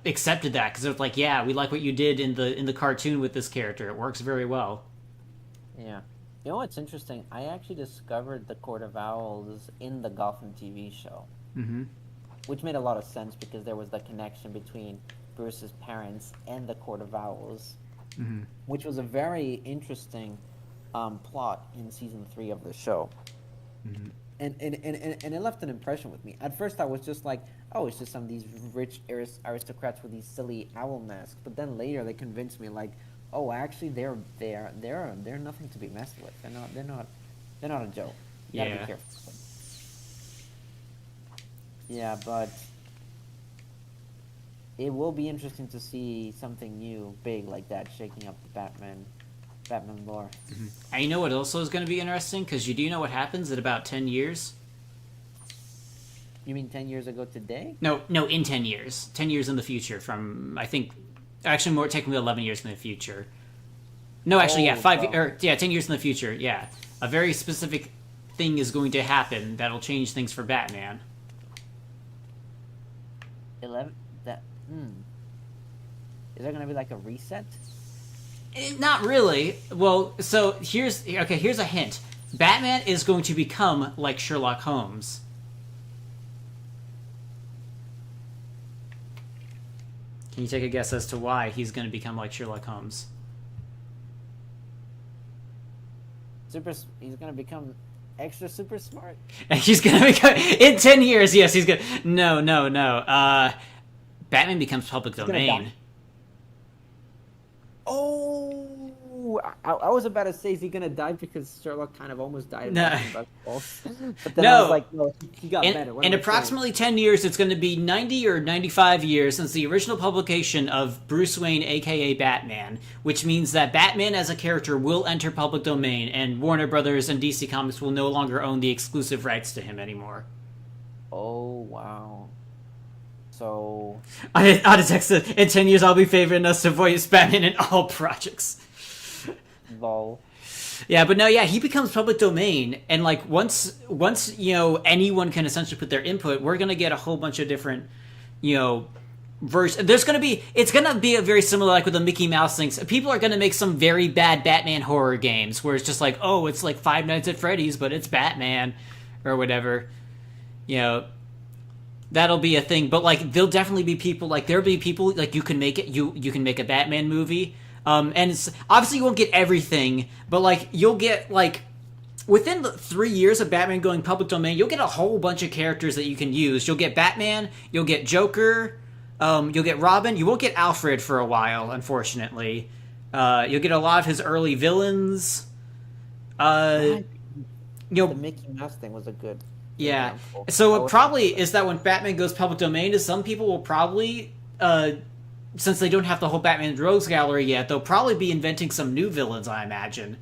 accepted that, because it was like, yeah, we like what you did in the cartoon with this character. It works very well. Yeah. You know what's interesting? I actually discovered the Court of Owls in the Gotham TV show. Mm-hmm. Which made a lot of sense because there was the connection between Bruce's parents and the Court of Owls. Mm-hmm. Which was a very interesting plot in season 3 of the show. Mm-hmm. And it left an impression with me. At first I was just like, oh, it's just some of these rich aristocrats with these silly owl masks. But then later they convinced me, like, oh, actually they're nothing to be messed with. They're not a joke. You gotta be careful. Yeah, but it will be interesting to see something new, big like that, shaking up the Batman lore. Mm-hmm. And you know what also is going to be interesting? Because do you know what happens in about 10 years? You mean 10 years ago today? No, in 10 years. 10 years in the future from, I think, actually more technically 11 years in the future. No, actually, 10 years in the future, yeah. A very specific thing is going to happen that'll change things for Batman. 11? Is there gonna be like a reset? Not really. Well, so here's a hint. Batman is going to become like Sherlock Holmes. Can you take a guess as to why he's going to become like Sherlock Holmes? He's gonna become extra super smart. And he's going to become in 10 years. Yes, he's going. No. Batman becomes public domain. Oh, I was about to say, is he gonna die because Sherlock kind of almost died? No. But then I was like, no, he got better. In approximately 10 years, it's going to be 90 or 95 years since the original publication of Bruce Wayne, aka Batman, which means that Batman as a character will enter public domain, and Warner Brothers and DC Comics will no longer own the exclusive rights to him anymore. Oh, wow. So... I texted, in 10 years I'll be favoring us to voice Batman in all projects. Lol. Yeah, but no, he becomes public domain, and like once anyone can essentially put their input, we're gonna get a whole bunch of different, versions. It's gonna be a very similar like with the Mickey Mouse things. People are gonna make some very bad Batman horror games where it's just like, oh, it's like Five Nights at Freddy's, but it's Batman, or whatever. That'll be a thing. But like, there'll definitely be people like you can make it. You can make a Batman movie. And obviously you won't get everything, but like you'll get like within the 3 years of Batman going public domain, you'll get a whole bunch of characters that you can use. You'll get Batman, you'll get Joker, you'll get Robin. You won't get Alfred for a while, unfortunately. You'll get a lot of his early villains. The Mickey Mouse thing was a good example. So what probably is that when Batman goes public domain, is some people will probably since they don't have the whole Batman Rogues Gallery yet, they'll probably be inventing some new villains, I imagine.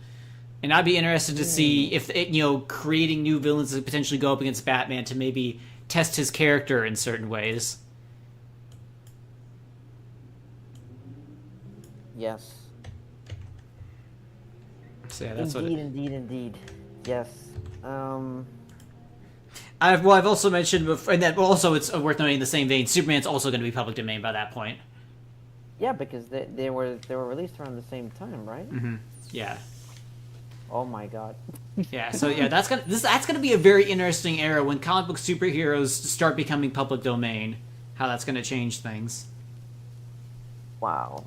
And I'd be interested to see if, creating new villains that potentially go up against Batman to maybe test his character in certain ways. Yes. So yeah, that's Indeed. Yes. I've also mentioned before, and that also it's worth noting in the same vein, Superman's also going to be public domain by that point. Yeah, because they were released around the same time, right? Mm-hmm. Yeah. Oh my god. Yeah. So yeah, that's gonna be a very interesting era when comic book superheroes start becoming public domain. How that's going to change things. Wow.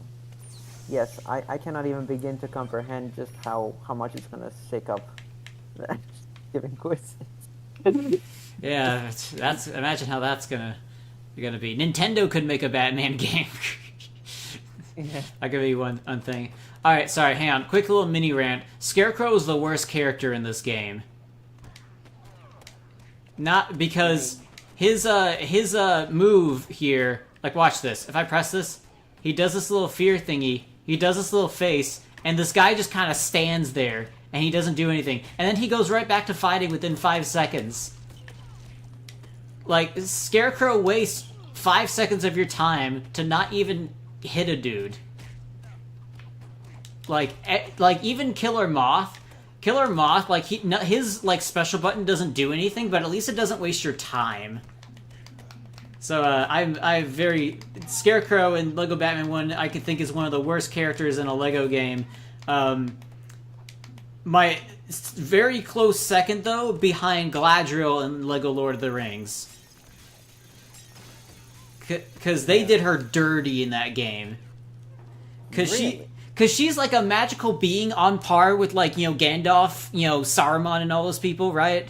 Yes, I cannot even begin to comprehend just how much it's going to shake up giving quizzes. Yeah, that's imagine how that's gonna be. Nintendo could make a Batman game. Yeah. That could be one thing. All right, sorry, hang on. Quick little mini rant. Scarecrow is the worst character in this game. Not because his move here. Like, watch this. If I press this, he does this little fear thingy. He does this little face, and this guy just kind of stands there, and he doesn't do anything. And then he goes right back to fighting within 5 seconds. Like, Scarecrow wastes 5 seconds of your time to not even hit a dude. like even Killer Moth. Killer Moth, like his like special button doesn't do anything, but at least it doesn't waste your time. So I very Scarecrow in Lego Batman 1 I could think is one of the worst characters in a Lego game. My very close second though behind Galadriel in Lego Lord of the Rings, because they did her dirty in that game. Because she's like a magical being on par with like Gandalf, Saruman and all those people, right?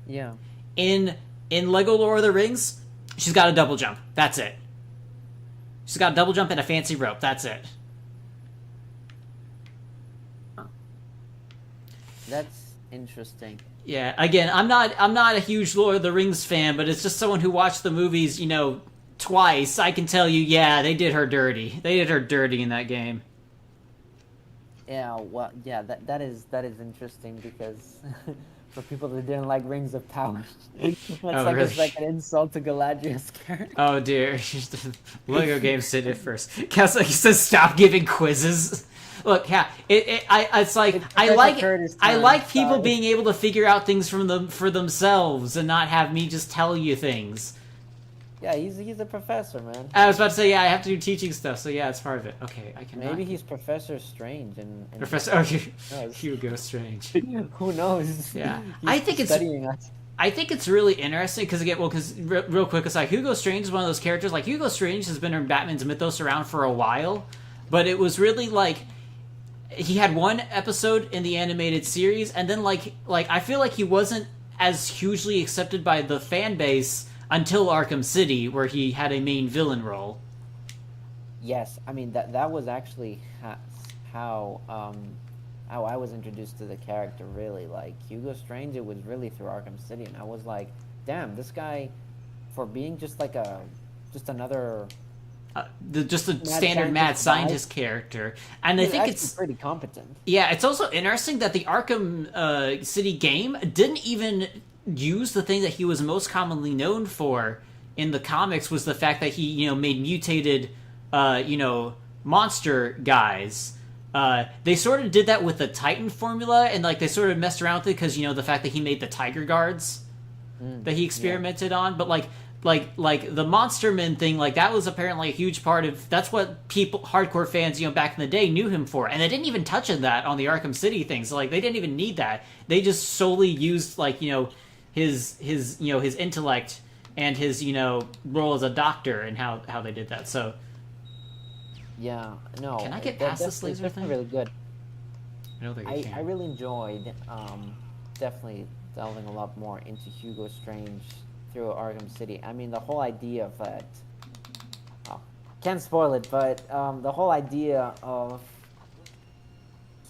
Yeah. In Lego Lord of the Rings, she's got a double jump. That's it. She's got a double jump and a fancy rope. That's it. That's interesting. Yeah. Again, I'm not a huge Lord of the Rings fan, but it's just someone who watched the movies, twice. I can tell you, yeah, they did her dirty. They did her dirty in that game. Yeah. Well, yeah. That is interesting because. For people that didn't like Rings of Power. It's like an insult to Galadriel's character. Oh dear. Lego games did it first. He says stop giving quizzes. Look, yeah, it's like I like people being able to figure out things for themselves and not have me just tell you things. Yeah, he's a professor, man. I was about to say, yeah, I have to do teaching stuff, so yeah, it's part of it. Okay, I can. Maybe he's Professor Strange and Professor Hugo Strange. Who knows? Yeah, I think it's studying us. I think it's really interesting because real quick, it's like Hugo Strange is one of those characters. Like Hugo Strange has been in Batman's mythos around for a while, but it was really like he had one episode in the animated series, and then like I feel like he wasn't as hugely accepted by the fan base until Arkham City, where he had a main villain role. Yes, I mean that was actually how I was introduced to the character. Really, like Hugo Strange, it was really through Arkham City, and I was like, damn, this guy, for being just another. Just a standard mad scientist character, and I think it's pretty competent. Yeah, it's also interesting that the Arkham City game didn't even use the thing that he was most commonly known for in the comics was the fact that he made mutated monster guys. They sort of did that with the Titan formula, and like they sort of messed around with it because the fact that he made the Tiger Guards that he experimented on, but like the Monster Men thing, like that was apparently a huge part of that's what hardcore fans back in the day knew him for, and they didn't even touch on that on the Arkham City thing. So like they didn't even need that. They just solely used like his intellect and his role as a doctor and how they did that. So yeah, no. Can I get past this laser thing? Really good. I don't think I can. I really enjoyed definitely delving a lot more into Hugo Strange through Arkham City. I mean, the whole idea of it. Oh, can't spoil it, but the whole idea of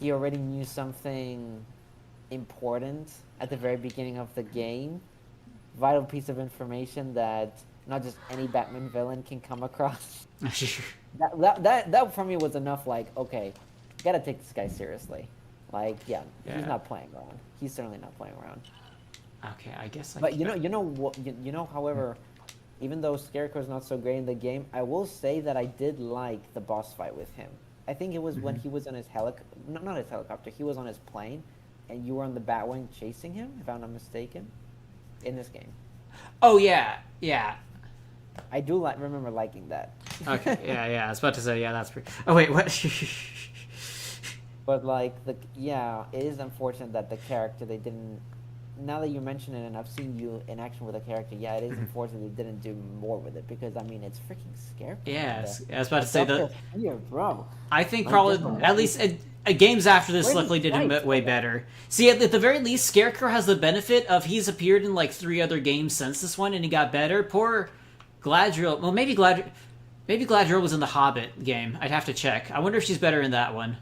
he already knew something important at the very beginning of the game, vital piece of information that not just any Batman villain can come across. that for me was enough. Like, okay, gotta take this guy seriously. Like, yeah, he's not playing around. He's certainly not playing around. Okay, I guess. But however, even though Scarecrow's not so great in the game, I will say that I did like the boss fight with him. I think it was when he was on his not his helicopter. He was on his plane, and you were on the Batwing chasing him, if I'm not mistaken, in this game. Oh yeah. I do remember liking that. Okay, yeah. I was about to say, yeah, that's pretty. Oh wait, what? But like it is unfortunate that the character they didn't. Now that you mention it, and I've seen you in action with a character, yeah, it is unfortunate they didn't do more with it because I mean it's freaking Scarecrow. Yeah, I was about to say that. Yeah, bro. I think probably at least. Games after this luckily did him way better. See, at the very least, Scarecrow has the benefit of he's appeared in like 3 other games since this one, and he got better. Poor Galadriel. Well, maybe Galadriel was in the Hobbit game. I'd have to check. I wonder if she's better in that one.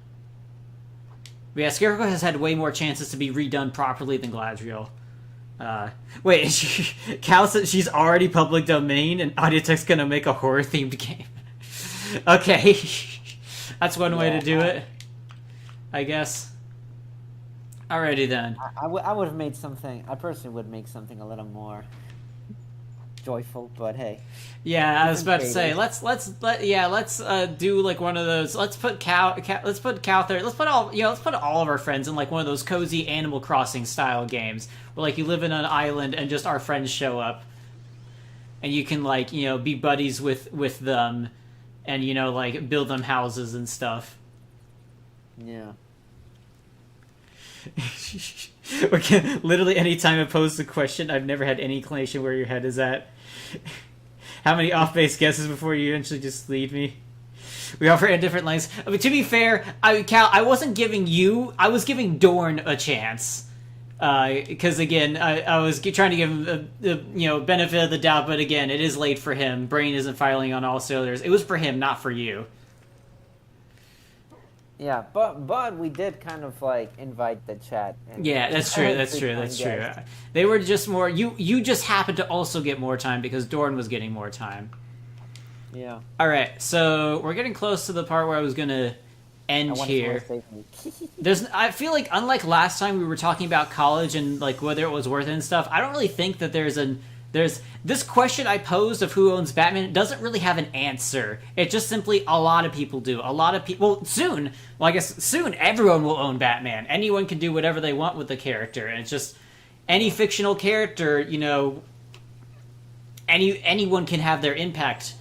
But yeah, Scarecrow has had way more chances to be redone properly than Galadriel. Wait, Cal said she's already public domain, and Audiotech's gonna make a horror-themed game. Okay, that's one way to do it. I guess. Alrighty then. I would have made something. I personally would make something a little more joyful, but hey. Yeah, I was about to say Creators. let's do like one of those. Let's put let's put Cowther. Let's put all of our friends in like one of those cozy Animal Crossing style games where like you live in an island and just our friends show up, and you can like be buddies with them, and like build them houses and stuff. Yeah. Okay, literally anytime I pose the question, I've never had any inclination where your head is at. How many off-base guesses before you eventually just lead me? We offer at different lengths. I mean, to be fair, Cal, I wasn't giving you. I was giving Dorn a chance. Because again, I was trying to give him the benefit of the doubt, but again, it is late for him. Brain isn't firing on all cylinders. It was for him, not for you. Yeah, but we did kind of like invite the chat. And Yeah, that's true. That's true. That's true. They were just more. You just happened to also get more time because Dorn was getting more time. Yeah. All right, so we're getting close to the part where I was gonna end here. I feel like unlike last time we were talking about college and like whether it was worth it and stuff. I don't really think that there's this question I posed of who owns Batman doesn't really have an answer. It's just simply a lot of people do. A lot of people soon. Well, I guess soon everyone will own Batman. Anyone can do whatever they want with the character, and it's just any fictional character. Anyone can have their impact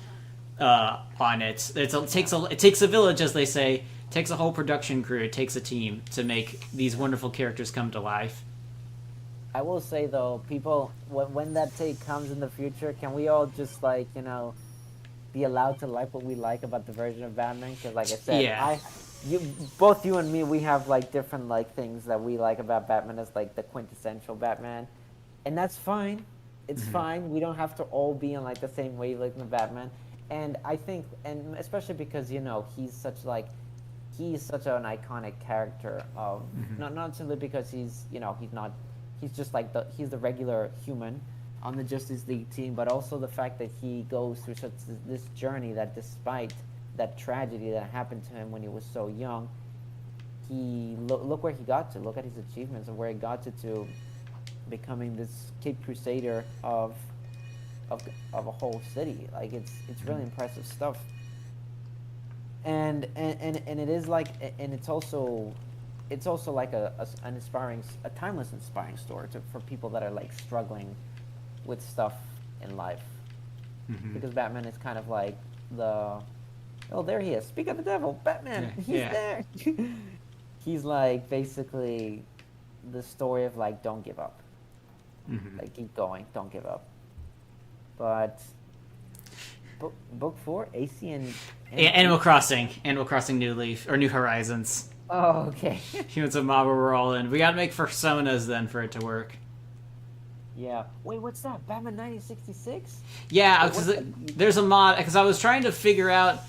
on it. It takes a village, as they say. It takes a whole production crew. It takes a team to make these wonderful characters come to life. I will say though, people, when that take comes in the future, can we all just like be allowed to like what we like about the version of Batman? Because like I said, Yeah. both you and me, we have like different like things that we like about Batman as like the quintessential Batman, and that's fine. It's fine. We don't have to all be on like the same wavelength of Batman. And I think, and especially because he's such an iconic character of not simply because he's just like he's the regular human on the Justice League team, but also the fact that he goes through such this journey that despite that tragedy that happened to him when he was so young, he look where he got to. Look at his achievements and where he got to becoming this Kid Crusader of a whole city. Like it's really impressive stuff. And it is like, and it's also like an inspiring, a timeless inspiring story for people that are like struggling with stuff in life. Because Batman is kind of like there he is. Speak of the devil, Batman. He's there. He's like basically the story of like don't give up. Like keep going, don't give up. But book 4, AC and Animal Crossing New Leaf or New Horizons. Oh, okay. Humans of Mob we're all in. We gotta make personas then for it to work. Yeah. Wait, what's that? Batman 1966? Yeah, because there's a mod. Because I was trying to figure out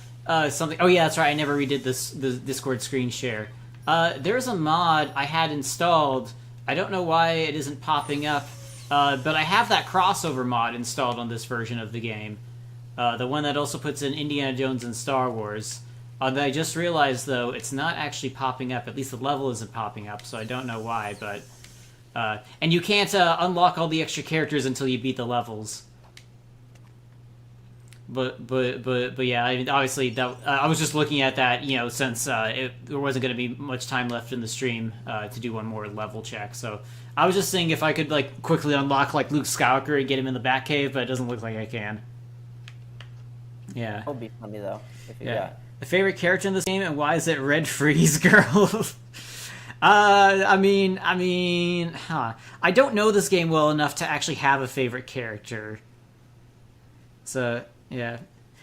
something. Oh yeah, that's right. I never redid the Discord screen share. There's a mod I had installed. I don't know why it isn't popping up, but I have that crossover mod installed on this version of the game. The one that also puts in Indiana Jones and Star Wars. I just realized, though, it's not actually popping up. At least the level isn't popping up, so I don't know why. But and you can't unlock all the extra characters until you beat the levels. But yeah, I mean, obviously that I was just looking at that, since there wasn't going to be much time left in the stream to do one more level check. So I was just seeing if I could like quickly unlock like Luke Skywalker and get him in the Batcave, but it doesn't look like I can. Yeah. That would be funny though. If you Yeah. got. The favorite character in this game, and why is it Red Freeze Girl? I don't know this game well enough to actually have a favorite character. So yeah,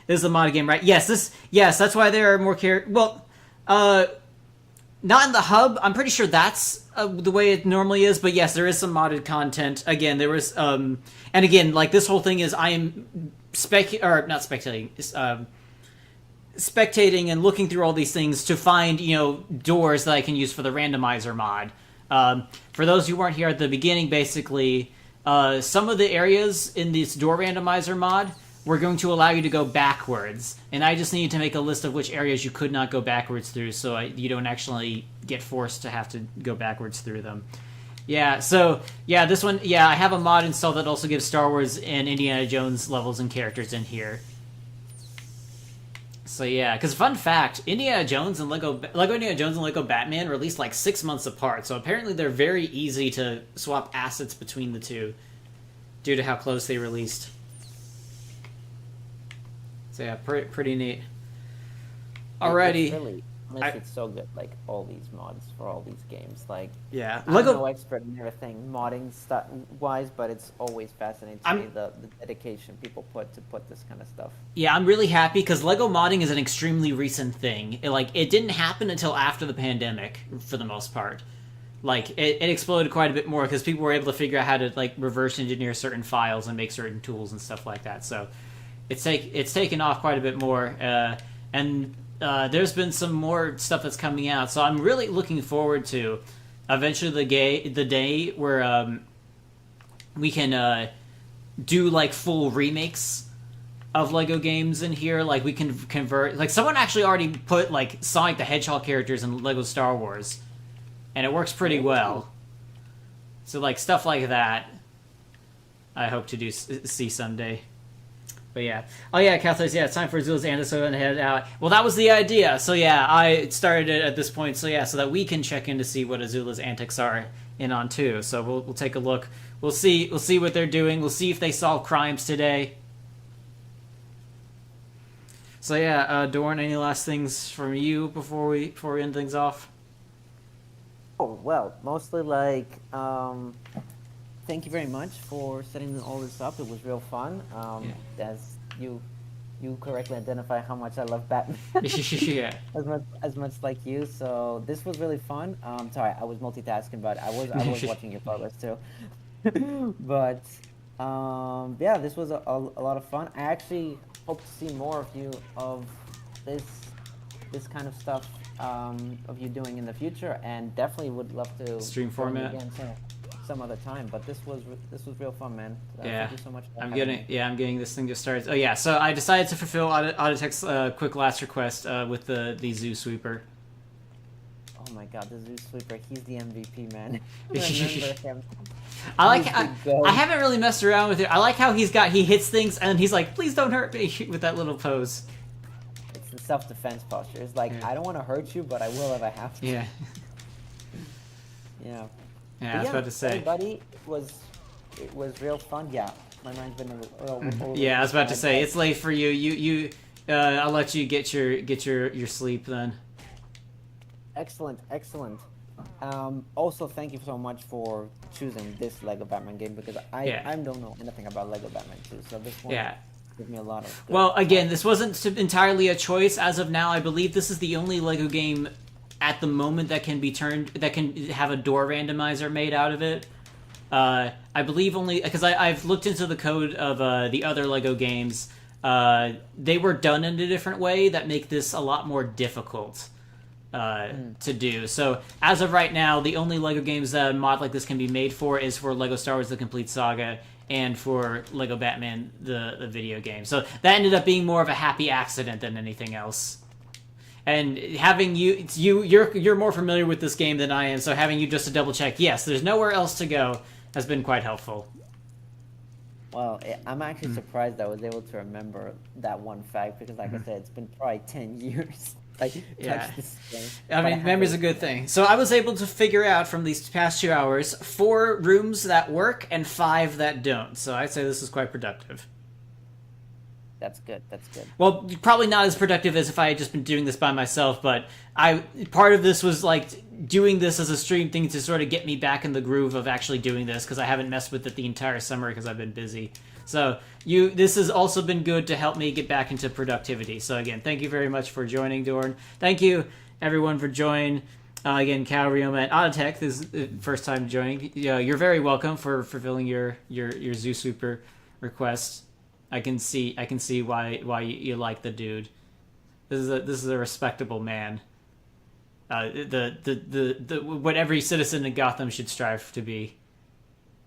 this is a mod game, right? Yes, that's why there are more characters. Well, not in the hub. I'm pretty sure that's the way it normally is. But yes, there is some modded content. Again, there was and again, like this whole thing is I am spectating and looking through all these things to find, doors that I can use for the randomizer mod. For those who weren't here at the beginning, basically, some of the areas in this door randomizer mod were going to allow you to go backwards, and I just needed to make a list of which areas you could not go backwards through, so you don't actually get forced to have to go backwards through them. Yeah, so yeah, this one, yeah, I have a mod installed that also gives Star Wars and Indiana Jones levels and characters in here. So yeah, because fun fact, Lego Indiana Jones and Lego Batman released like 6 months apart. So apparently they're very easy to swap assets between the two due to how close they released. So yeah, pretty neat. Alrighty. It's really makes it so good. Like all these mods for all these games. Like Yeah, I'm Lego. no expert in everything modding stuff wise, but it's always fascinating to me the dedication people put to put this kind of stuff. Yeah, I'm really happy because Lego modding is an extremely recent thing. It didn't happen until after the pandemic, for the most part. Like it exploded quite a bit more because people were able to figure out how to like reverse engineer certain files and make certain tools and stuff like that. So it's taken off quite a bit more, and there's been some more stuff that's coming out. So I'm really looking forward to eventually the day where we can do like full remakes of Lego games in here. Like we can convert. Like someone actually already put like Sonic the Hedgehog characters in Lego Star Wars, and it works pretty well. So like stuff like that, I hope to see someday. But yeah. Oh yeah, Catholics, yeah, it's time for Azula's Anderson and head out. Well, that was the idea. So yeah, I started it at this point. So yeah, so that we can check in to see what Azula's antics are in on too. So we'll take a look. We'll see what they're doing. We'll see if they solve crimes today. So yeah, Dorn, any last things from you before we end things off? Oh well, mostly like thank you very much for setting all this up. It was real fun. As you correctly identify how much I love Batman. Yeah. As much like you. So this was really fun. Sorry, I was multitasking, but I was watching your progress too. But yeah, this was a lot of fun. I actually hope to see more of you of this kind of stuff of you doing in the future, and definitely would love to stream join format you again some other time. But this was real fun, man. Yeah, thank you so much for I'm having getting me. I'm getting this thing just started. Oh yeah, so I decided to fulfill Auditech's quick last request with the Zoo Sweeper. Oh my god, the Zoo Sweeper, he's the MVP, man. Remember him. I haven't really messed around with it. I like how he hits things and he's like, please don't hurt me, with that little pose. It's the self-defense posture. It's like, I don't want to hurt you, but I will if I have to. Yeah. Yeah. Yeah, I was about to say. Everybody, it was real fun. Yeah, my mind's been a little yeah, I was about to say, it's late for you. I'll let you get your sleep then. Excellent. Also, thank you so much for choosing this Lego Batman game, because I don't know anything about Lego Batman 2, so this one gave me a lot of good Well, again, this wasn't entirely a choice. As of now, I believe this is the only Lego game at the moment that can have a door randomizer made out of it. I believe only because I've looked into the code of the other Lego games. They were done in a different way that make this a lot more difficult to do. So as of right now, the only Lego games that a mod like this can be made for is for Lego Star Wars: The Complete Saga and for Lego Batman the video game. So that ended up being more of a happy accident than anything else. And having you're more familiar with this game than I am, so having you just to double check, yes, there's nowhere else to go, has been quite helpful. Well, I'm actually surprised I was able to remember that one fact, because like I said, it's been probably 10 years. Touched this game. I mean, memory's a good thing. So I was able to figure out from these past 2 hours 4 rooms that work and 5 that don't. So I'd say this is quite productive. That's good. Well, probably not as productive as if I had just been doing this by myself, but part of this was like doing this as a stream thing to sort of get me back in the groove of actually doing this, because I haven't messed with it the entire summer because I've been busy. So this has also been good to help me get back into productivity. So again, thank you very much for joining, Dorn. Thank you everyone for joining. Again, Cal, Rioma, and Auditech, this is the first time joining. You're very welcome for fulfilling your Zoo Sweeper request. I can see why you like the dude. This is a respectable man. The what every citizen in Gotham should strive to be.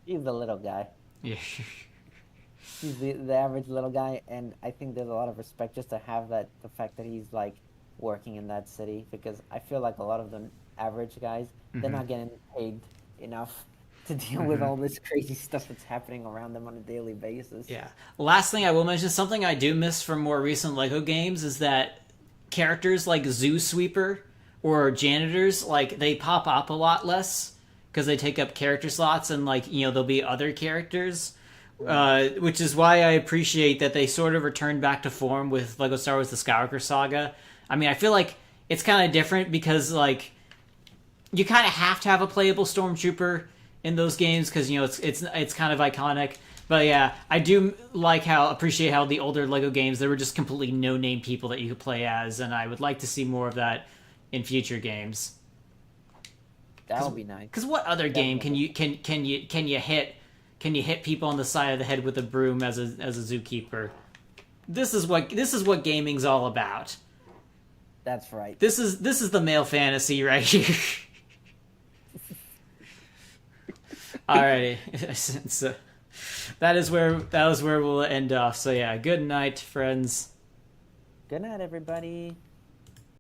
He's the little guy. Yeah. He's the average little guy, and I think there's a lot of respect just to have the fact that he's like working in that city, because I feel like a lot of the average guys, they're not getting paid enough to deal with all this crazy stuff that's happening around them on a daily basis. Yeah. Last thing I will mention, something I do miss from more recent Lego games is that characters like Zoo Sweeper or janitors, like, they pop up a lot less because they take up character slots, and, like, there'll be other characters. Which is why I appreciate that they sort of returned back to form with Lego Star Wars: The Skywalker Saga. I mean, I feel like it's kind of different because, like, you kind of have to have a playable stormtrooper in those games because it's kind of iconic. But yeah, I do appreciate how the older Lego games, there were just completely no name people that you could play as, and I would like to see more of that in future games. That would be nice. Because what other game can you hit? Can you hit people on the side of the head with a broom as a zookeeper? This is what gaming's all about. That's right. This is the male fantasy right here. Alrighty, so that is where we'll end off. So yeah, good night, friends. Good night, everybody.